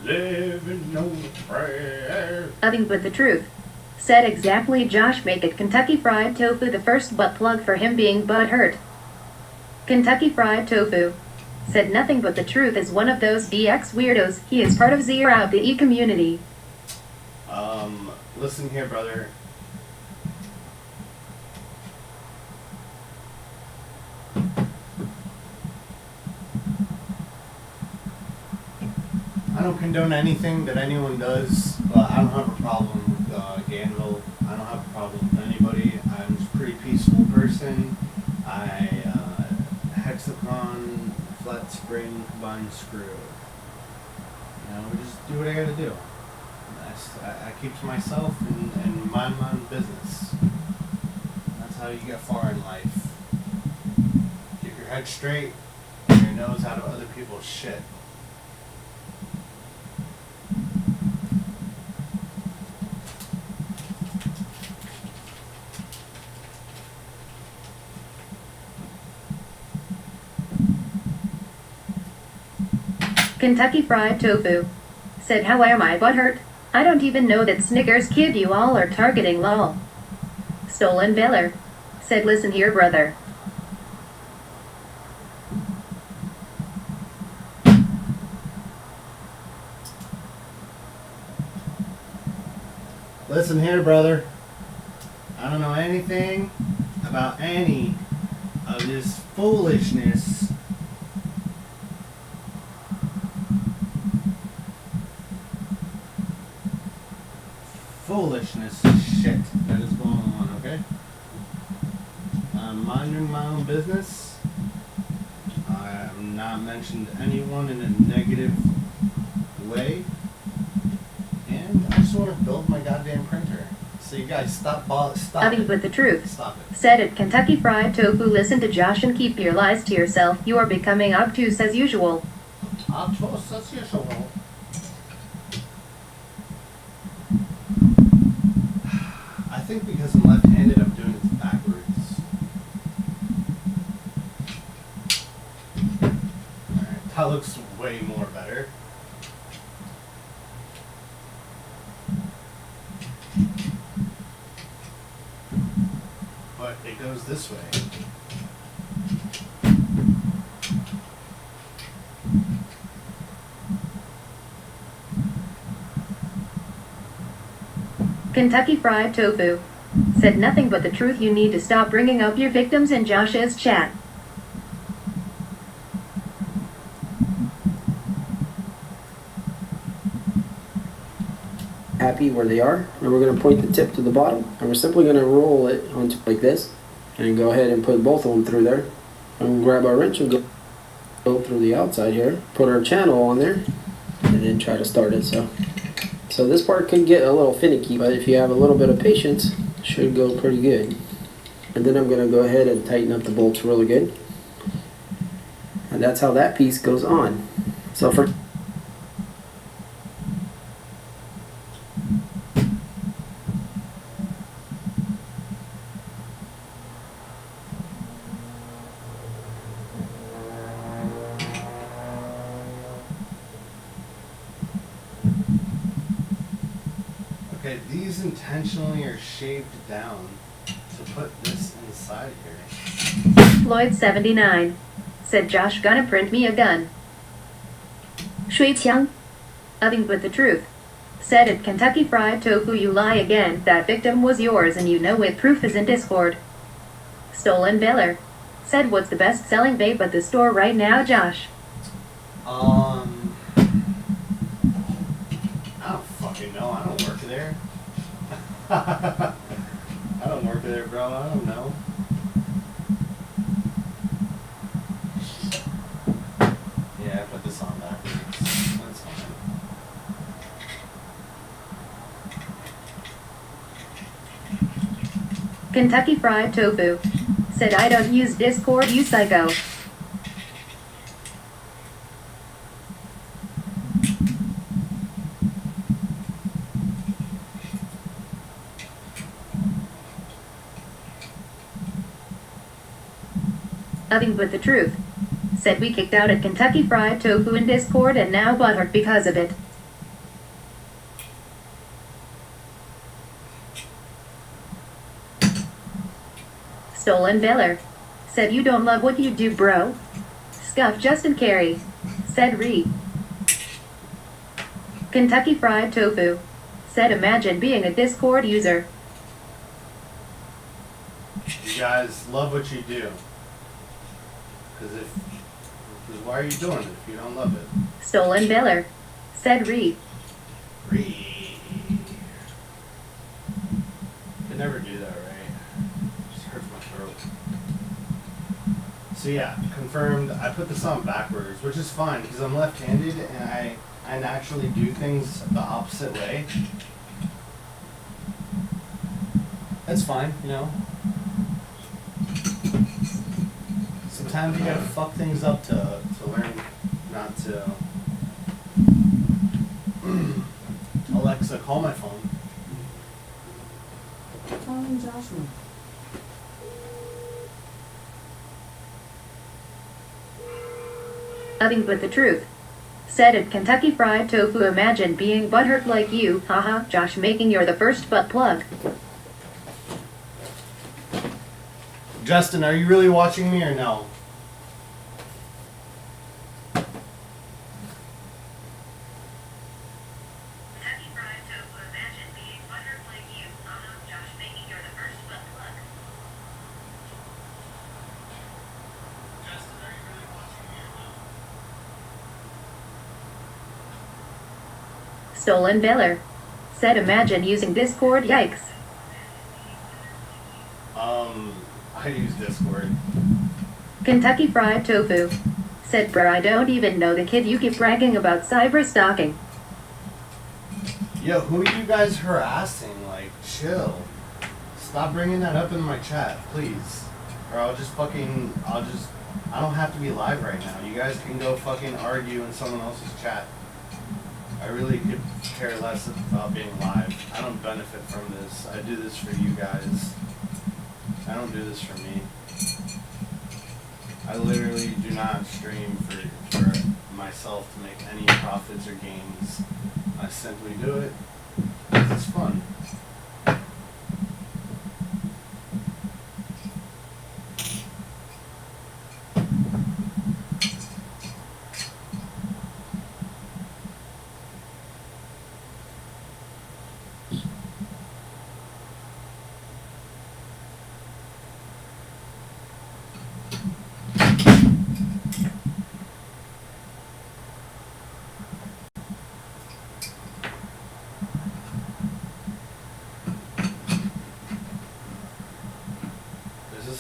Living no prayer.
Nothing but the truth. Said exactly Josh make it Kentucky Fried Tofu the first butt plug for him being butthurt. Kentucky Fried Tofu. Said nothing but the truth is one of those BX weirdos. He is part of Zero Out the E community.
Listen here, brother. I don't condone anything that anyone does, but I don't have a problem with Danville. I don't have a problem with anybody. I'm just a pretty peaceful person. I hexagon, flat spring, combined screw. You know, just do what I gotta do. I keep to myself and mind my own business. That's how you get far in life. Keep your head straight and your nose out of other people's shit.
Kentucky Fried Tofu. Said how am I butthurt? I don't even know that Snickers kid you all are targeting lol. Stolen Biller. Said listen here brother.
Listen here, brother. I don't know anything about any of this foolishness. Shit that is going on, okay? I'm minding my own business. I have not mentioned anyone in a negative way. And I just want to build my goddamn printer. So you guys stop
Nothing
it.
but the truth.
Stop it.
Said it Kentucky Fried Tofu listen to Josh and keep your lies to yourself. You are becoming obtuse as usual.
Obtuse as usual. I think because I'm left-handed, I'm doing it backwards. Alright, that looks way more better. But it goes this way.
Kentucky Fried Tofu. Said nothing but the truth. You need to stop bringing up your victims in Josh's chat.
happy where they are. And we're going to point the tip to the bottom. And we're simply going to roll it onto like this. And go ahead and put both of them through there. And we'll grab our wrench and go through the outside here, put our channel on there, and then try to start it. So this part could get a little finicky, but if you have a little bit of patience, it should go pretty good. And then I'm going to go ahead and tighten up the bolts really good. And that's how that piece goes on. So for
Okay, these intentionally are shaved down to put this inside here.
Lloyd79 said Josh gonna print me a gun. Shui Qiang, Oven with the truth, said at Kentucky Fried Tofu you lie again, that victim was yours and you know it, proof is in Discord. Stolen Biller said what's the best selling vape at the store right now, Josh?
I don't fucking know. I don't work there. I don't work there, bro. I don't know. Yeah, I put this on backwards. That's fine.
Kentucky Fried Tofu said I don't use Discord, you psycho. Oven with the truth said we kicked out at Kentucky Fried Tofu in Discord and now butthurt because of it. Stolen Biller said you don't love what you do, bro. Scuff Justin Carey said re. Kentucky Fried Tofu said imagine being a Discord user.
You guys love what you do. Because why are you doing it if you don't love it?
Stolen Biller said re.
Could never do that, right? Just hurts my throat. So yeah, confirmed. I put this on backwards, which is fine because I'm left-handed and I naturally do things the opposite way. That's fine, you know. Sometimes you gotta fuck things up to learn not to. Alexa, call my phone.
Calling Joshua.
Oven with the truth said at Kentucky Fried Tofu imagine being butthurt like you, haha, Josh making you're the first butt plug.
Justin, are you really watching me or no?
Stolen Biller said imagine using Discord, yikes.
I use Discord.
Kentucky Fried Tofu said bruh I don't even know the kid you keep bragging about cyber stalking.
Yo, who are you guys harassing? Like, chill. Stop bringing that up in my chat, please. Or I don't have to be live right now. You guys can go fucking argue in someone else's chat. I really could care less about being live. I don't benefit from this. I do this for you guys. I don't do this for me. I literally do not stream for myself to make any profits or gains. I simply do it because it's fun.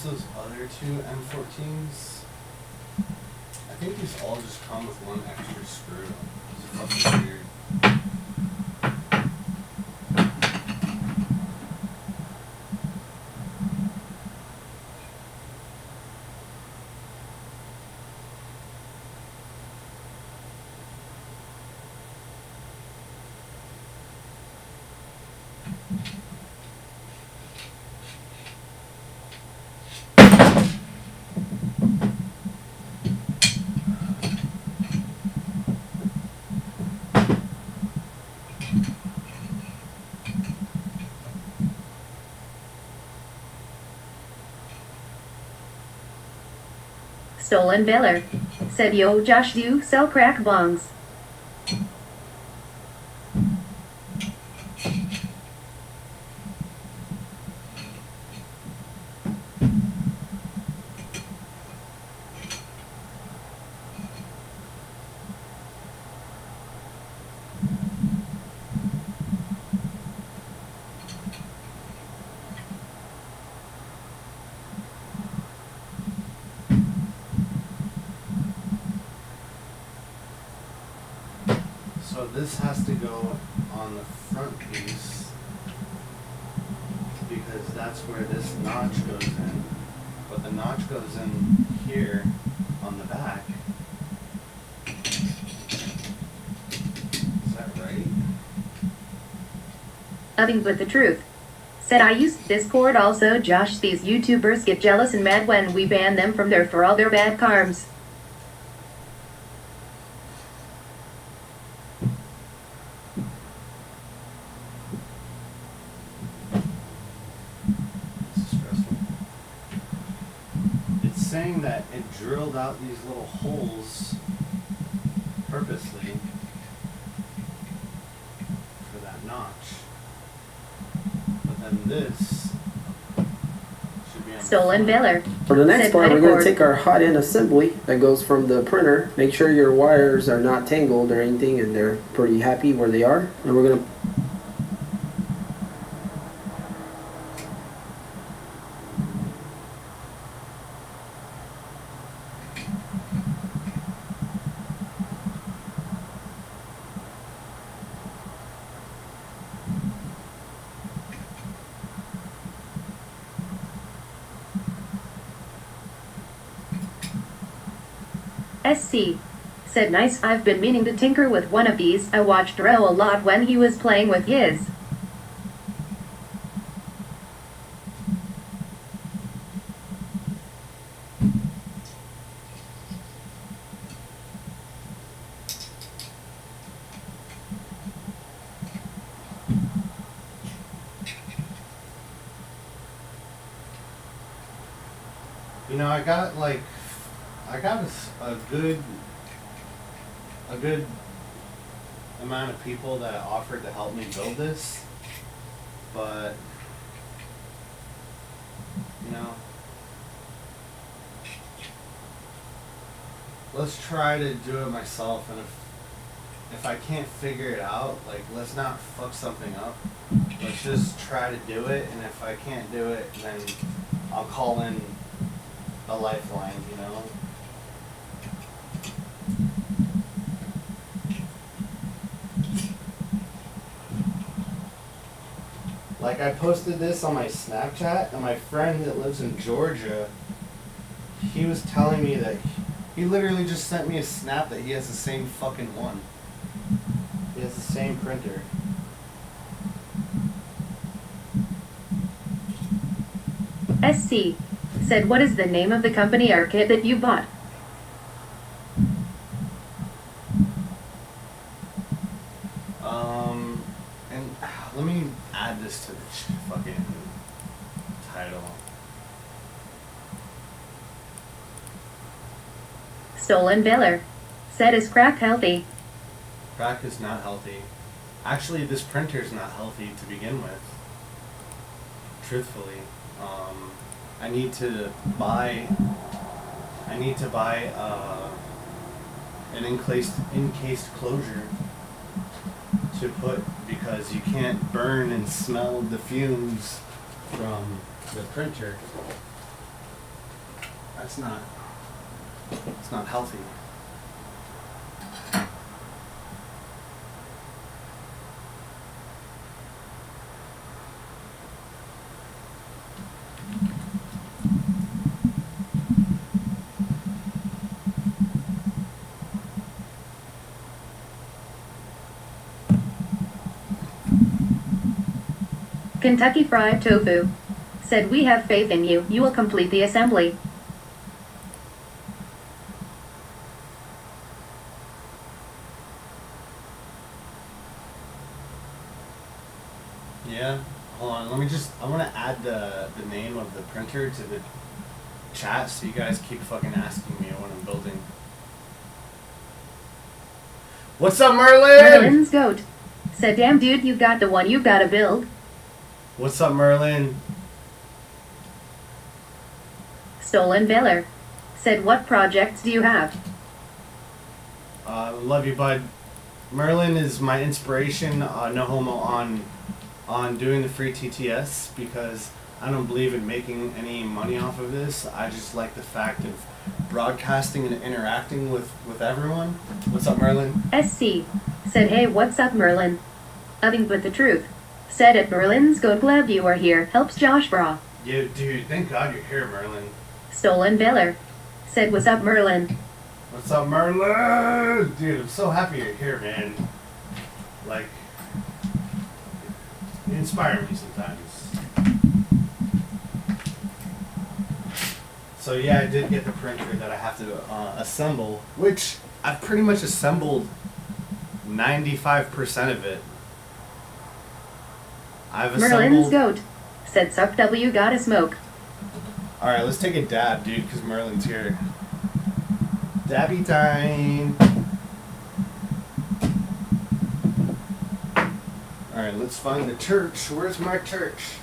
Those other two M14s. I think these all just come with one extra screw. It's fucking weird.
Stolen Biller said, "Yo, Josh, do you sell crack bongs?"
So this has to go on the front piece because that's where this notch goes in. But the notch goes in here on the back. Is that right?
Nothing but the truth. Said, "I use Discord also, Josh. These YouTubers get jealous and mad when we ban them from there for all their bad karms."
This is stressful. It's saying that it drilled out these little holes purposely for that notch. But then this should be on the
Stolen
front.
Biller
For the next
said,
part, we're going
"Metacord."
to take our hot end assembly that goes from the printer. Make sure your wires are not tangled or anything and they're pretty happy where they are. And we're going to
SC said, "Nice, I've been meaning to tinker with one of these. I watched Ro a lot when he was playing with his."
You know, I got a good amount of people that offered to help me build this, but you know, let's try to do it myself, and if I can't figure it out, like, let's not fuck something up. Let's just try to do it, and if I can't do it, then I'll call in a lifeline, you know? Like, I posted this on my Snapchat, and my friend that lives in Georgia, he was telling me that he literally just sent me a snap that he has the same fucking one. He has the same printer.
SC said, "What is the name of the company or kit that you bought?"
And let me add this to the fucking title.
Stolen Biller said, "Is crack healthy?"
Crack is not healthy. Actually, this printer is not healthy to begin with. Truthfully, I need to buy an encased closure to put, because you can't burn and smell the fumes from the printer. That's not It's not healthy.
Kentucky Fried Tofu said, "We have faith in you. You will complete the assembly."
Yeah. Hold on. Let me just. I want to add the name of the printer to the chat so you guys keep fucking asking me when I'm building. What's up, Merlin?
Merlin's goat said, "Damn dude, you got the one you gotta build."
What's up, Merlin?
Stolen Valor said, "What projects do you have?"
Love you, bud. Merlin is my inspiration, no homo, on doing the free TTS because I don't believe in making any money off of this. I just like the fact of broadcasting and interacting with everyone. What's up, Merlin?
SC said, "Hey, what's up, Merlin? Nothing but the truth." Said at Merlin's goat, "Glad you are here. Helps Josh Bra."
Yeah, dude, thank God you're here, Merlin.
Stolen Valor said, "What's up, Merlin?"
What's up, Merlin? Dude, I'm so happy you're here, man. Like, you inspire me sometimes. So yeah, I did get the printer that I have to assemble, which I've pretty much assembled 95% of it. I've
Merlin's
assembled...
goat said, "Suck W, gotta smoke."
Alright, let's take a dab, dude, because Merlin's here. Dabby time! Alright, let's find the church. Where's my church?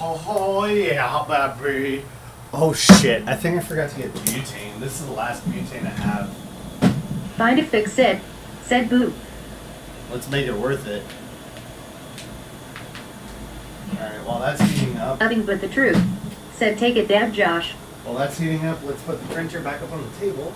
Oh yeah, baby. Oh shit, I think I forgot to get butane. This is the last butane I have.
Find it, fix it said Boo.
Let's make it worth it. Alright, while that's heating up,
Nothing but the truth said, "Take a dab, Josh."
while that's heating up, let's put the printer back up on the table.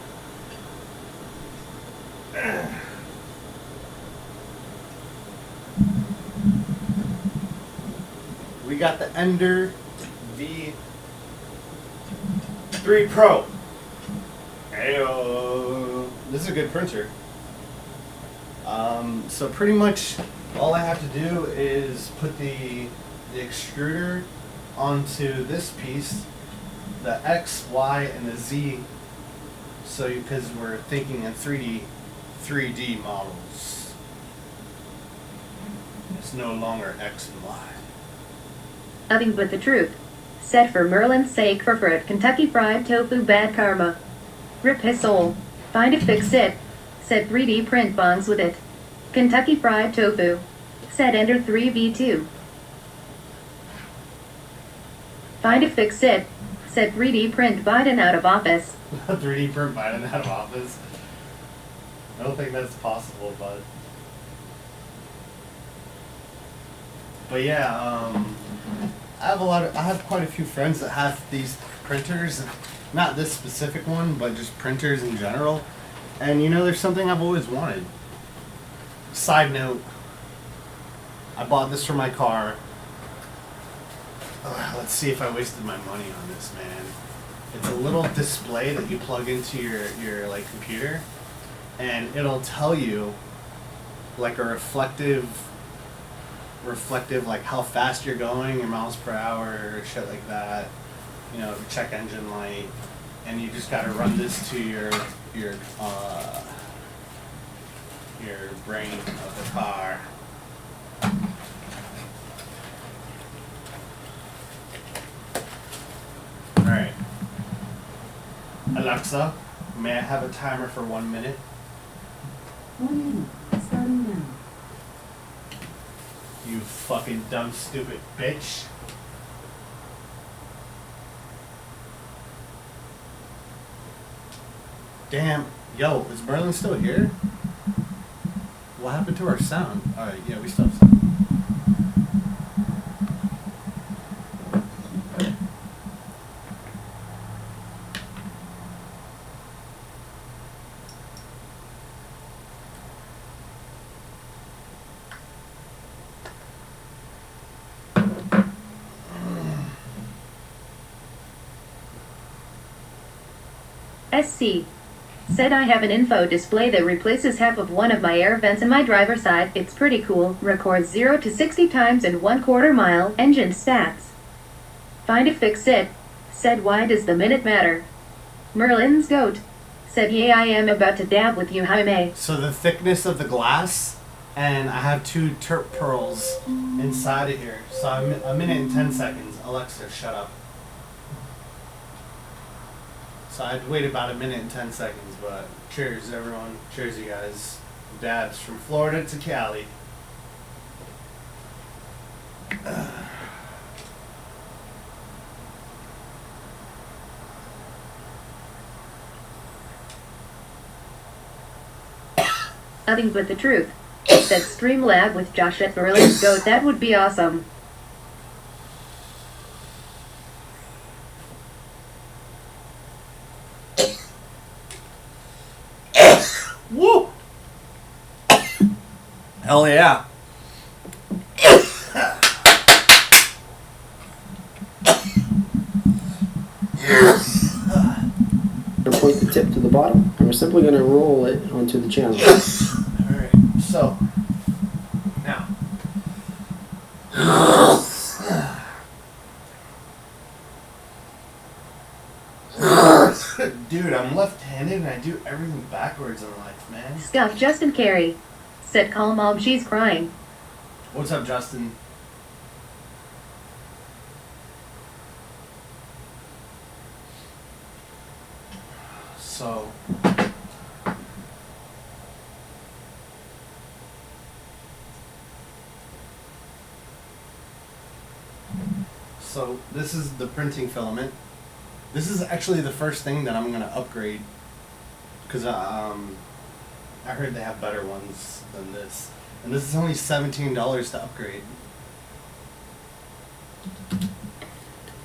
We got the Ender V3 Pro. Ayo. This is a good printer. So pretty much all I have to do is put the extruder onto this piece, the X, Y, and the Z. So because we're thinking in 3D models, it's no longer X and Y.
Nothing but the truth said, "For Merlin's sake, for it, Kentucky Fried Tofu, bad karma. Rip his soul. Find it, fix it said, 3D print bonds with it. Kentucky Fried Tofu said, "Enter 3v2. Find it, fix it said, 3D print Biden out of office."
3D print Biden out of office. I don't think that's possible, but yeah, I have quite a few friends that have these printers, not this specific one, but just printers in general. And you know, there's something I've always wanted. Side note, I bought this for my car. Let's see if I wasted my money on this, man. It's a little display that you plug into your like computer, and it'll tell you like a reflective like how fast you're going, your miles per hour, shit like that. You know, check engine light, and you just gotta run this to your brain of the car. Alright. Alexa, may I have a timer for 1 minute?
1 minute, starting now.
You fucking dumb, stupid bitch. Damn. Yo, is Merlin still here? What happened to our sound? Alright, yeah, we still have sound.
SC. Said I have an info display that replaces half of one of my air vents in my driver's side. It's pretty cool. Records 0 to 60 times in 1/4 mile. Engine stats. Find it, fix it. Said why does the minute matter? Merlin's goat. Said yeah, I am about to dab with you, Jaime.
So the thickness of the glass, and I have 2 terp pearls inside of here. So I'm a minute and 10 seconds. Alexa, shut up. So I had to wait about a minute and 10 seconds, but cheers everyone. Cheers you guys. Dabs from Florida to Cali.
Nothing but the truth. Said Streamlab with Josh at Merlin's goat. That would be awesome.
Woo! Hell yeah.
Gonna point the tip to the bottom, and we're simply gonna roll it onto the channel.
Alright, so now dude, I'm left-handed and I do everything backwards in life, man.
Scuff Justin Carey. Said call mom, she's crying.
What's up, Justin? So this is the printing filament. This is actually the first thing that I'm gonna upgrade, because I heard they have better ones than this, and this is only $17 to upgrade.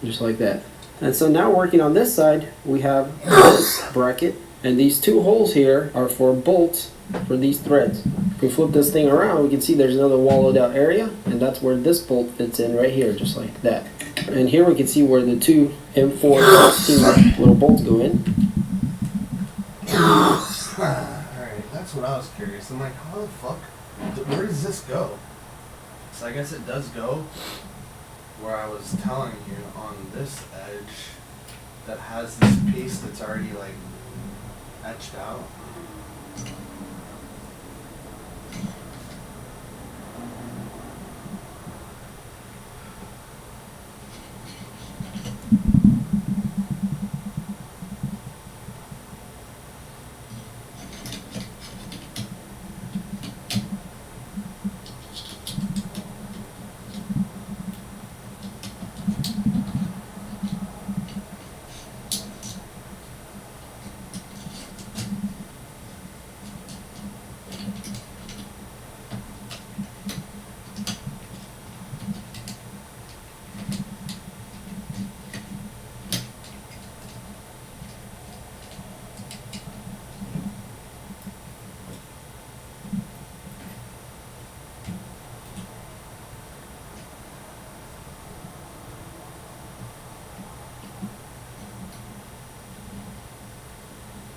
Just like that. And so now working on this side, we have this bracket, and these 2 holes here are for bolts for these threads. If we flip this thing around, we can see there's another wallowed out area, and that's where this bolt fits in right here, just like that. And here we can see where the 2 M4 little bolts go in.
Alright, that's what I was curious. I'm like, how the fuck, where does this go? So I guess it does go where I was telling you, on this edge that has this piece that's already like etched out.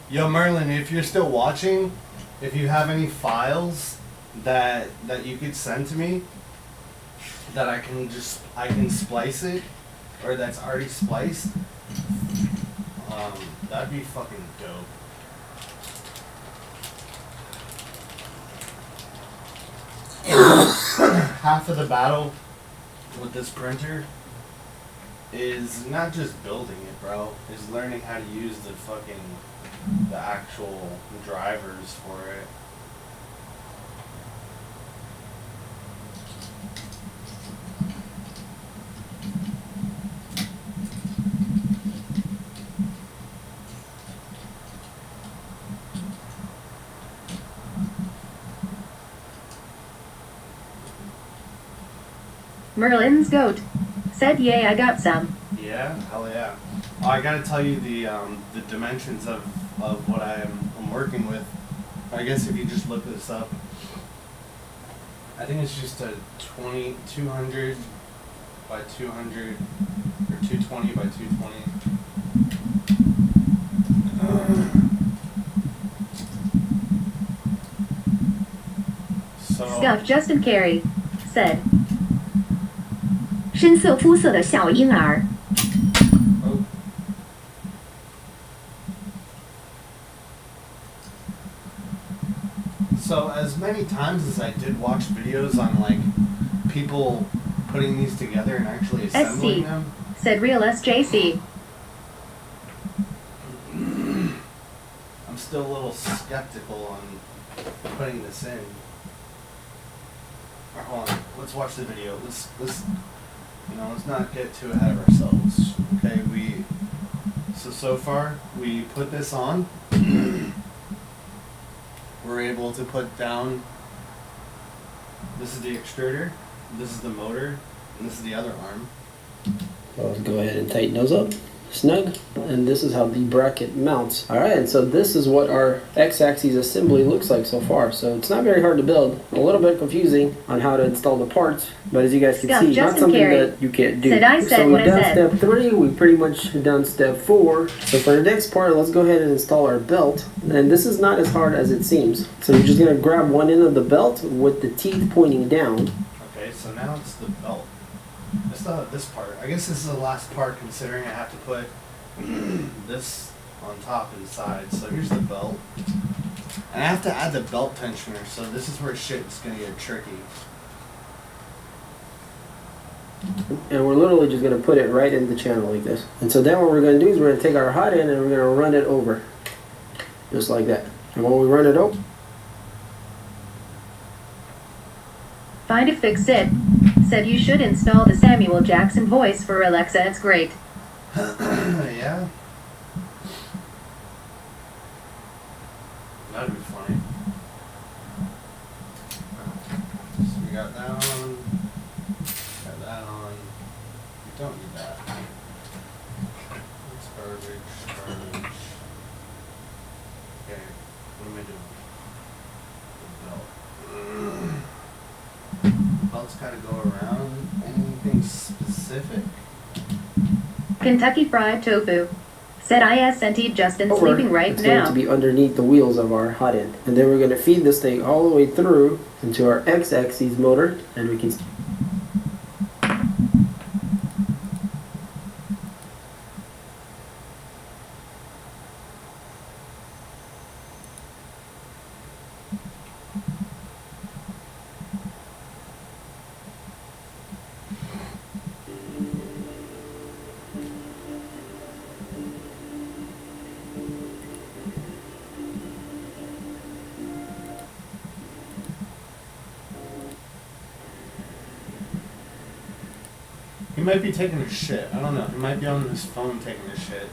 Yo, Merlin, if you're still watching, if you have any files that you could send to me that I can splice it, or that's already spliced, that'd be fucking dope. Half of the battle with this printer is not just building it, bro, is learning how to use the actual drivers for it.
Merlin's goat said, "Yay, I got some."
Yeah, hell yeah. Oh, I gotta tell you the dimensions of what I'm working with. I guess if you just look this up, I think it's just a 200 by 200 or 220 by 220. So
Scuff Justin Carey said, 深色肤色的小婴儿
oh. So as many times as I did watch videos on like people putting these together and actually assembling
SC
them,
said, "Real SJC."
I'm still a little skeptical on putting this in. Alright, hold on. Let's watch the video. Let's let's not get too ahead of ourselves. Okay, so far we put this on. We're able to put down. This is the extruder. This is the motor, and this is the other arm.
So let's go ahead and tighten those up. Snug, and this is how the bracket mounts. Alright, so this is what our X-axis assembly looks like so far. So it's not very hard to build, a little bit confusing on how to install the parts, but as you guys can
Scuff
see, not
Justin
something
Carey
that you can't do.
said, "I said
So
what
we've
I
done
said."
step 3, we pretty much done step 4. So for the next part, let's go ahead and install our belt. And this is not as hard as it seems. So you're just going to grab one end of the belt with the teeth pointing down.
Okay, so now it's the belt. It's not this part. I guess this is the last part considering I have to put this on top and side. So here's the belt. And I have to add the belt tensioner, so this is where shit's gonna get tricky.
And we're literally just going to put it right in the channel like this. And so then what we're going to do is we're going to take our hot end and we're going to run it over. Just like that. And when we run it over,
Find a Fix It said, "You should install the Samuel Jackson voice for Alexa, it's great."
Yeah? That'd be funny. So we got that on. Got that on. We don't need that. It's garbage. Okay, what am I doing? The belt. Belt's gotta go around. Anything specific?
Kentucky Fried Tofu said, "ISNT Justin
over,
sleeping right
it's going
now."
to be underneath the wheels of our hot end. And then we're going to feed this thing all the way through into our X-axis motor, and we can
He might be taking a shit. I don't know. He might be on his phone taking a shit.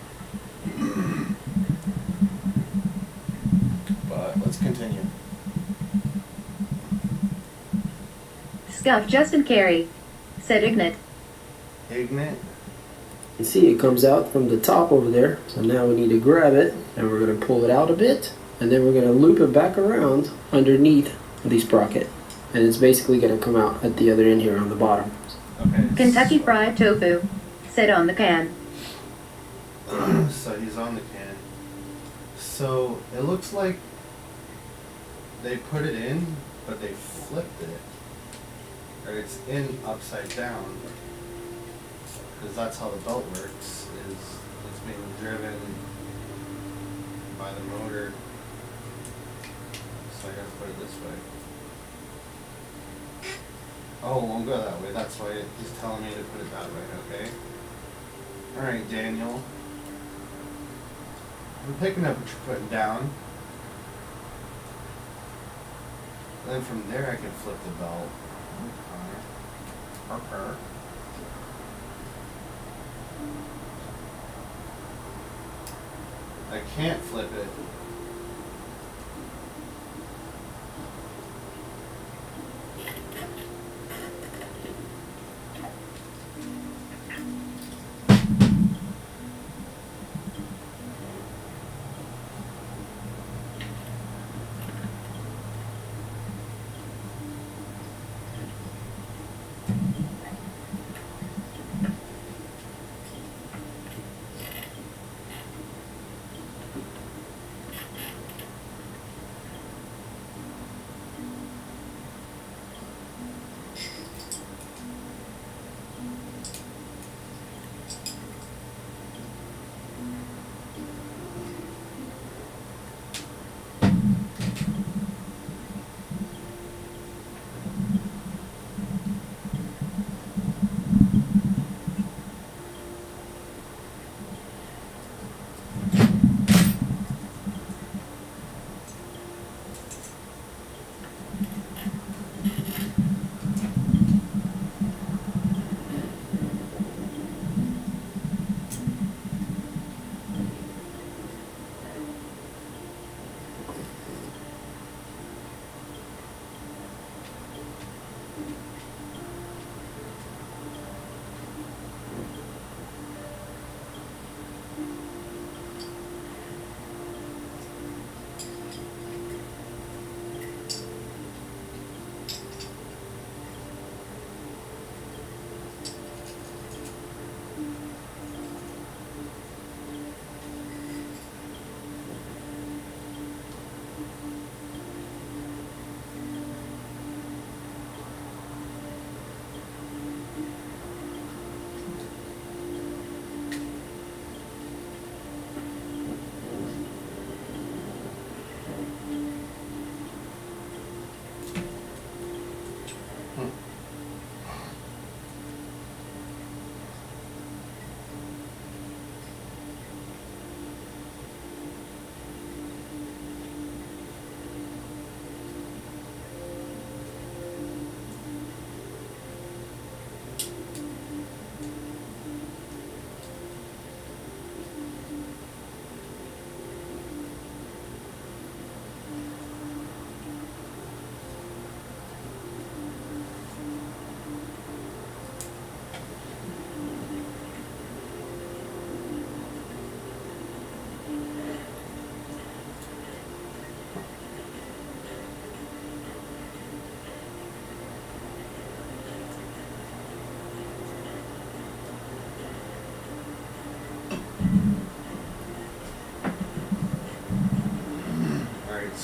But let's continue.
Scuff Justin Carey said, "Ignite."
Ignite.
You see it comes out from the top over there. So now we need to grab it and we're going to pull it out a bit, and then we're going to loop it back around underneath the sprocket, and it's basically going to come out at the other end here on the bottom.
Okay.
Kentucky Fried Tofu said, "On the can."
So he's on the can. So it looks like they put it in, but they flipped it. Or it's in upside down. Because that's how the belt works, is it's being driven by the motor. So I gotta put it this way. Oh, it won't go that way. That's why he's telling me to put it that way, okay? Alright, Daniel. I'm picking up what you're putting down. Then from there I can flip the belt. Okay. I can't flip it.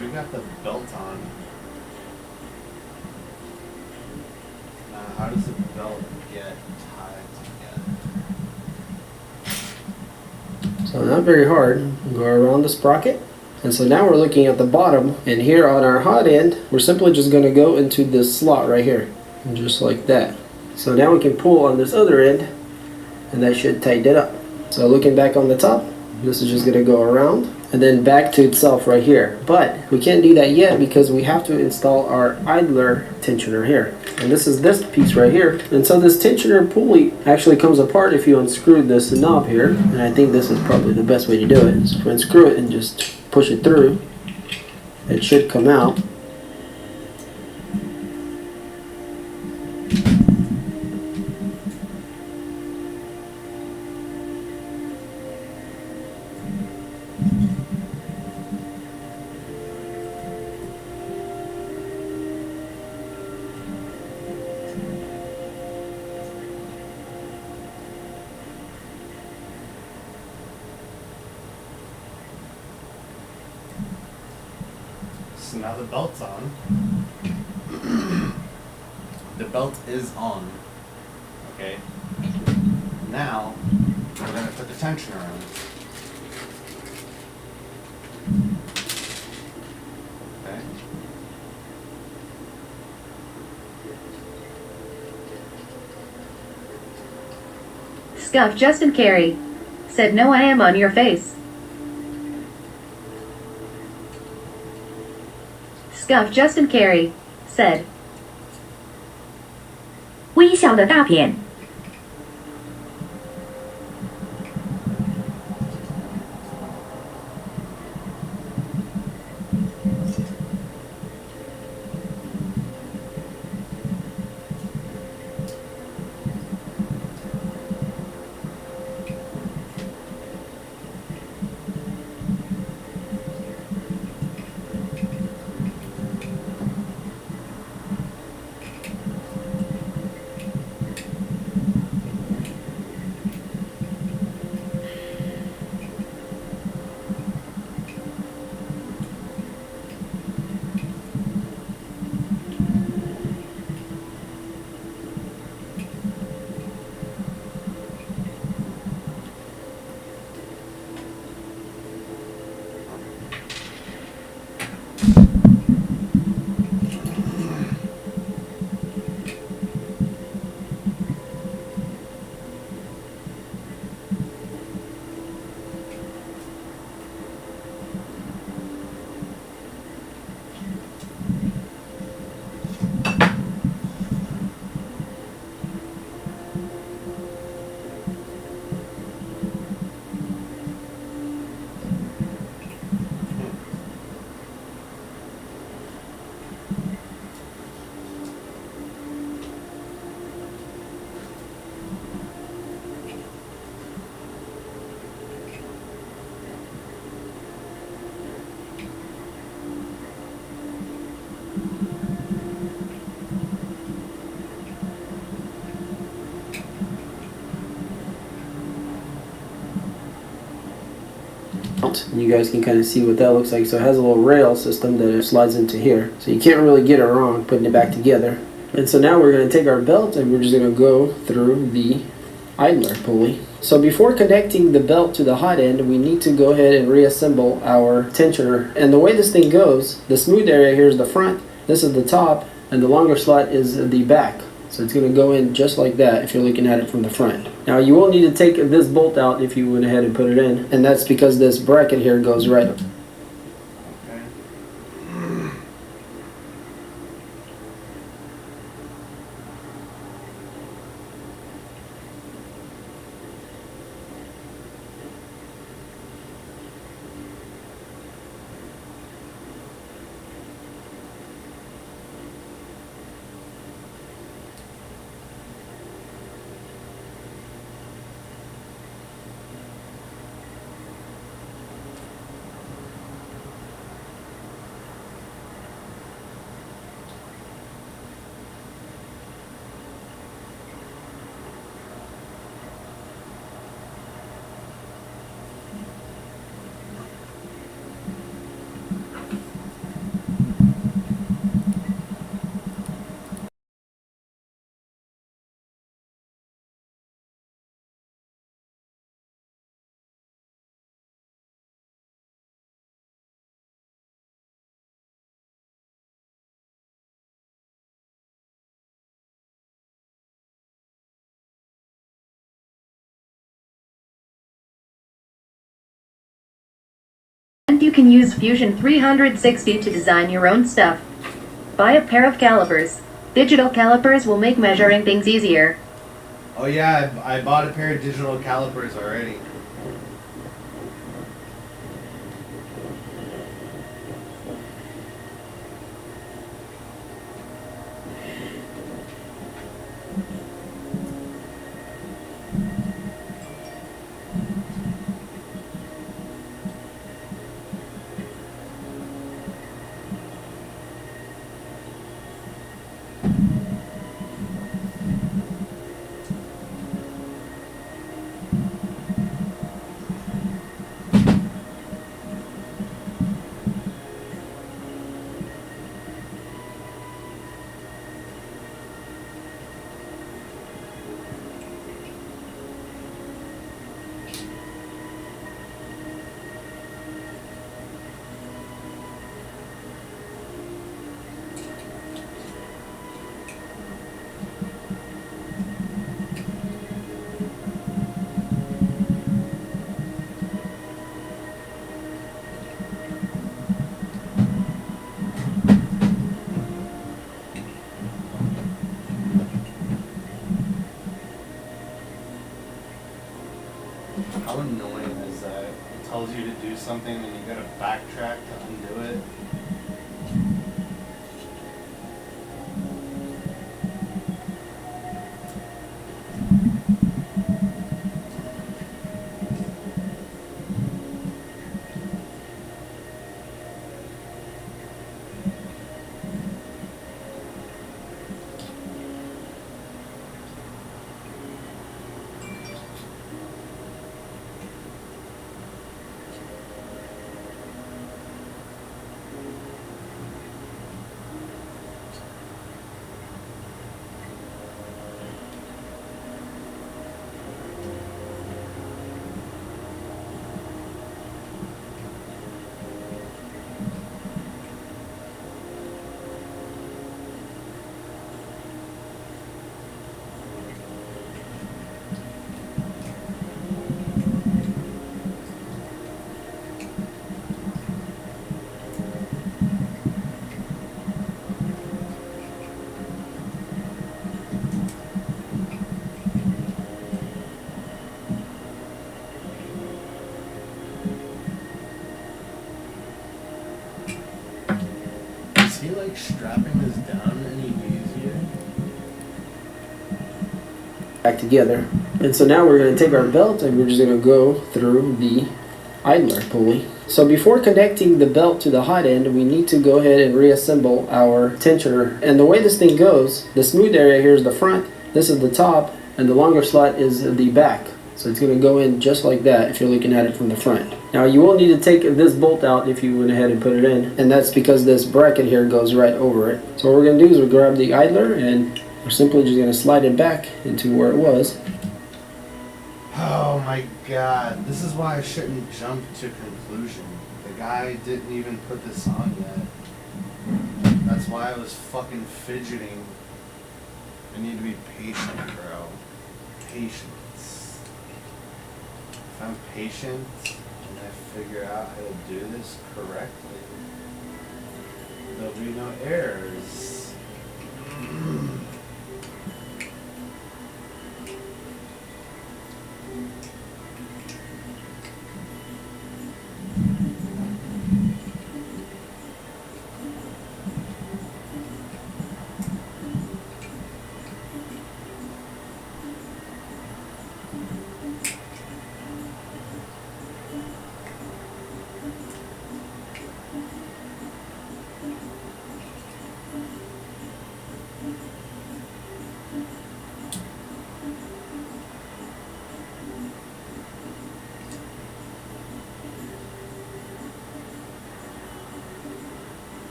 we got the belt on. Now, how does the belt get tied together?
So not very hard. Go around the sprocket. And so now we're looking at the bottom, and here on our hot end, we're simply just going to go into this slot right here, just like that. So now we can pull on this other end, and that should tighten it up. So looking back on the top, this is just going to go around and then back to itself right here. But we can't do that yet because we have to install our idler tensioner here. And this is this piece right here. And so this tensioner pulley actually comes apart if you unscrew this knob here. And I think this is probably the best way to do it. So unscrew it and just push it through. It should come out.
So now the belt's on. The belt is on. Okay. Now we're gonna put the tensioner on. Okay.
Scuff Justin Carey. Said no I am on your face. Scuff Justin Carey. Said.
微笑的大便。
You guys can kind of see what that looks like. So it has a little rail system that it slides into here. So you can't really get it wrong putting it back together. And so now we're going to take our belt and we're just going to go through the idler pulley. So before connecting the belt to the hot end, we need to go ahead and reassemble our tensioner. And the way this thing goes, the smooth area here is the front, this is the top, and the longer slot is the back. So it's going to go in just like that if you're looking at it from the front. Now you will need to take this bolt out if you went ahead and put it in, and that's because this bracket here goes right up.
Okay.
And you can use Fusion 360 to design your own stuff. Buy a pair of calipers. Digital calipers will make measuring things easier.
Oh yeah, I bought a pair of digital calipers already. How annoying is that? It tells you to do something and you gotta backtrack to undo it. Is he like strapping this down any easier?
Back together. And so now we're going to take our belt and we're just going to go through the idler pulley. So before connecting the belt to the hot end, we need to go ahead and reassemble our tensioner. And the way this thing goes, the smooth area here is the front, this is the top, and the longer slot is the back. So it's going to go in just like that if you're looking at it from the front. Now you will need to take this bolt out if you went ahead and put it in, and that's because this bracket here goes right over it. So what we're going to do is we'll grab the idler and we're simply just going to slide it back into where it was.
Oh my god, this is why I shouldn't jump to conclusion. The guy didn't even put this on yet. That's why I was fucking fidgeting. I need to be patient, bro. Patience. If I'm patient and I figure out how to do this correctly, there'll be no errors.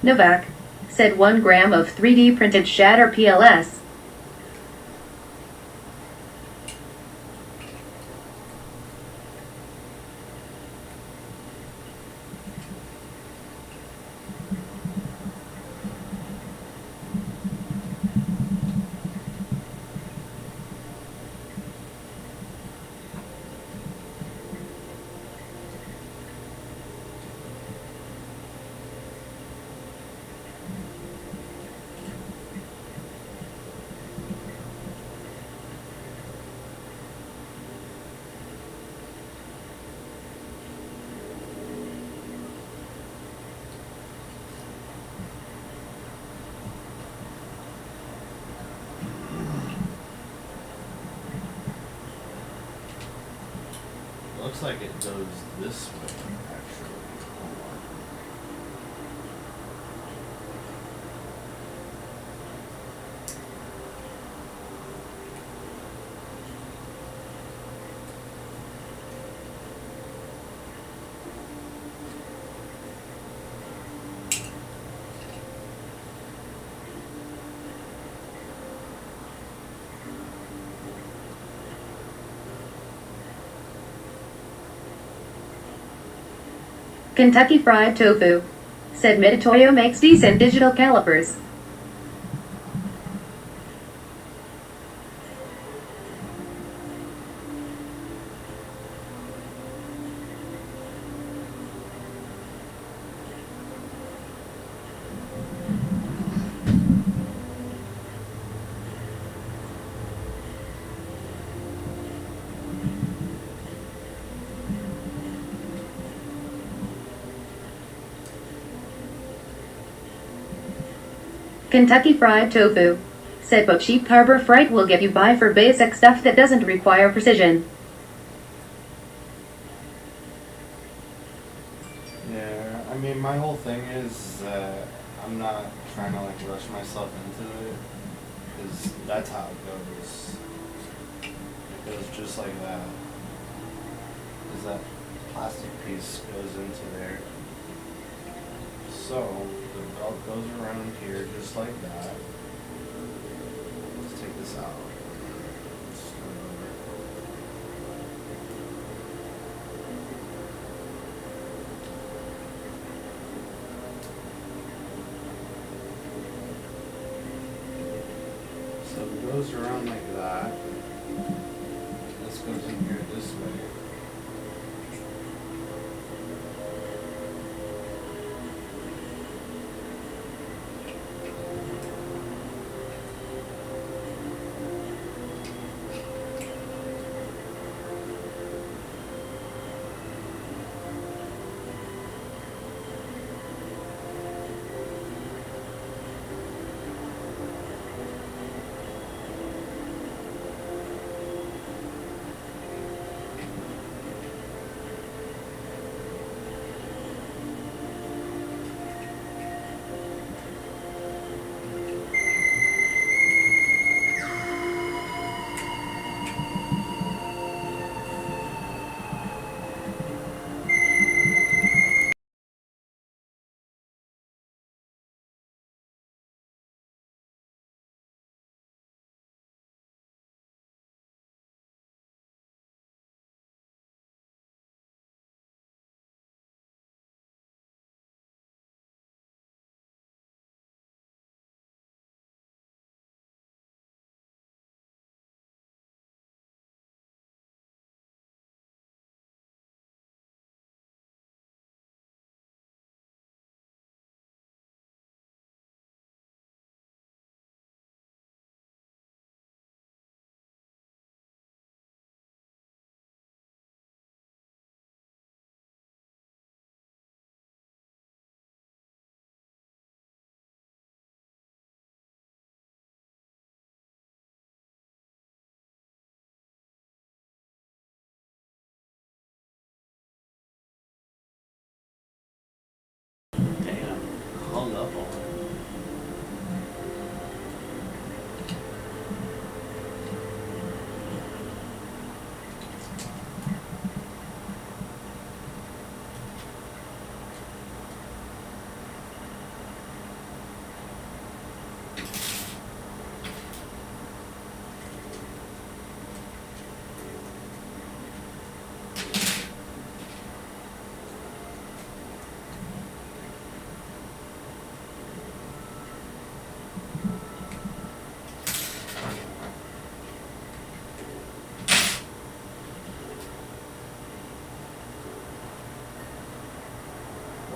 Novak said 1 gram of 3D printed shatter PLS.
Looks like it goes this way, actually. Hold on.
Kentucky Fried Tofu said Meditoyo makes decent digital calipers. Kentucky Fried Tofu said but cheap Harbor Freight will get you by for basic stuff that doesn't require precision.
Yeah, I mean, my whole thing is that I'm not trying to like rush myself into it, because that's how it goes. It goes just like that. Because that plastic piece goes into there. So the belt goes around here just like that. Let's take this out. Start over. So it goes around like that. This goes in here this way.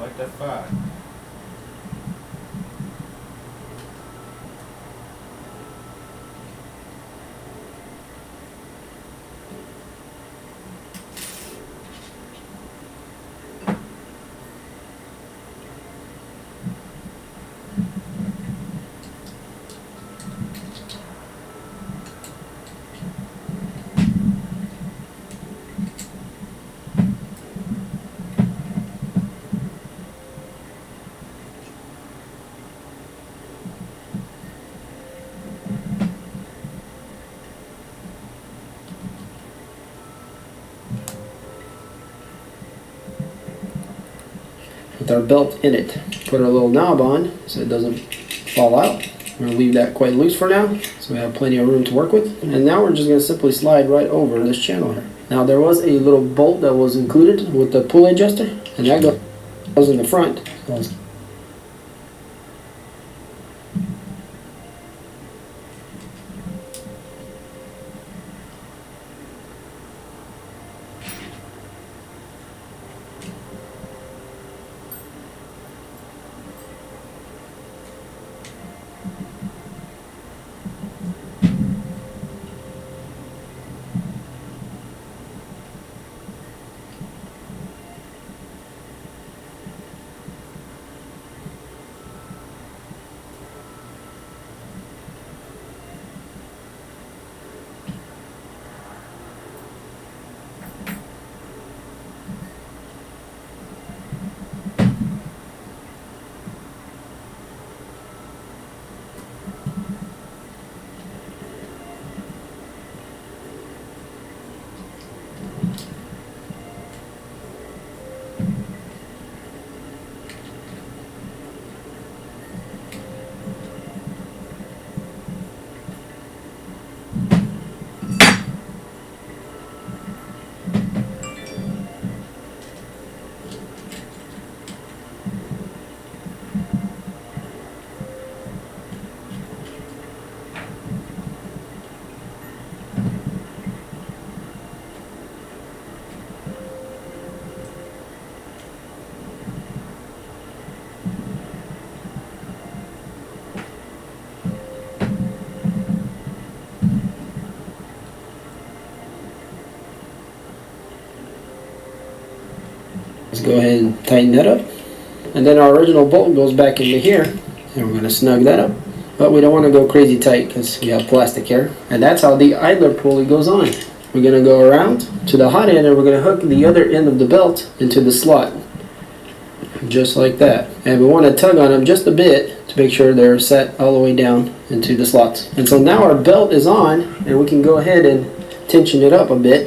What the fuck?
With our belt in it. Put our little knob on so it doesn't fall out. We're gonna leave that quite loose for now, so we have plenty of room to work with. And now we're just gonna simply slide right over this channel here. Now there was a little bolt that was included with the pulley adjuster, and that goes in the front. Let's go ahead and tighten that up. And then our original bolt goes back into here, and we're going to snug that up. But we don't want to go crazy tight because we have plastic here. And that's how the idler pulley goes on. We're going to go around to the hot end, and we're going to hook the other end of the belt into the slot. Just like that. And we want to tug on them just a bit to make sure they're set all the way down into the slots. And so now our belt is on, and we can go ahead and tension it up a bit.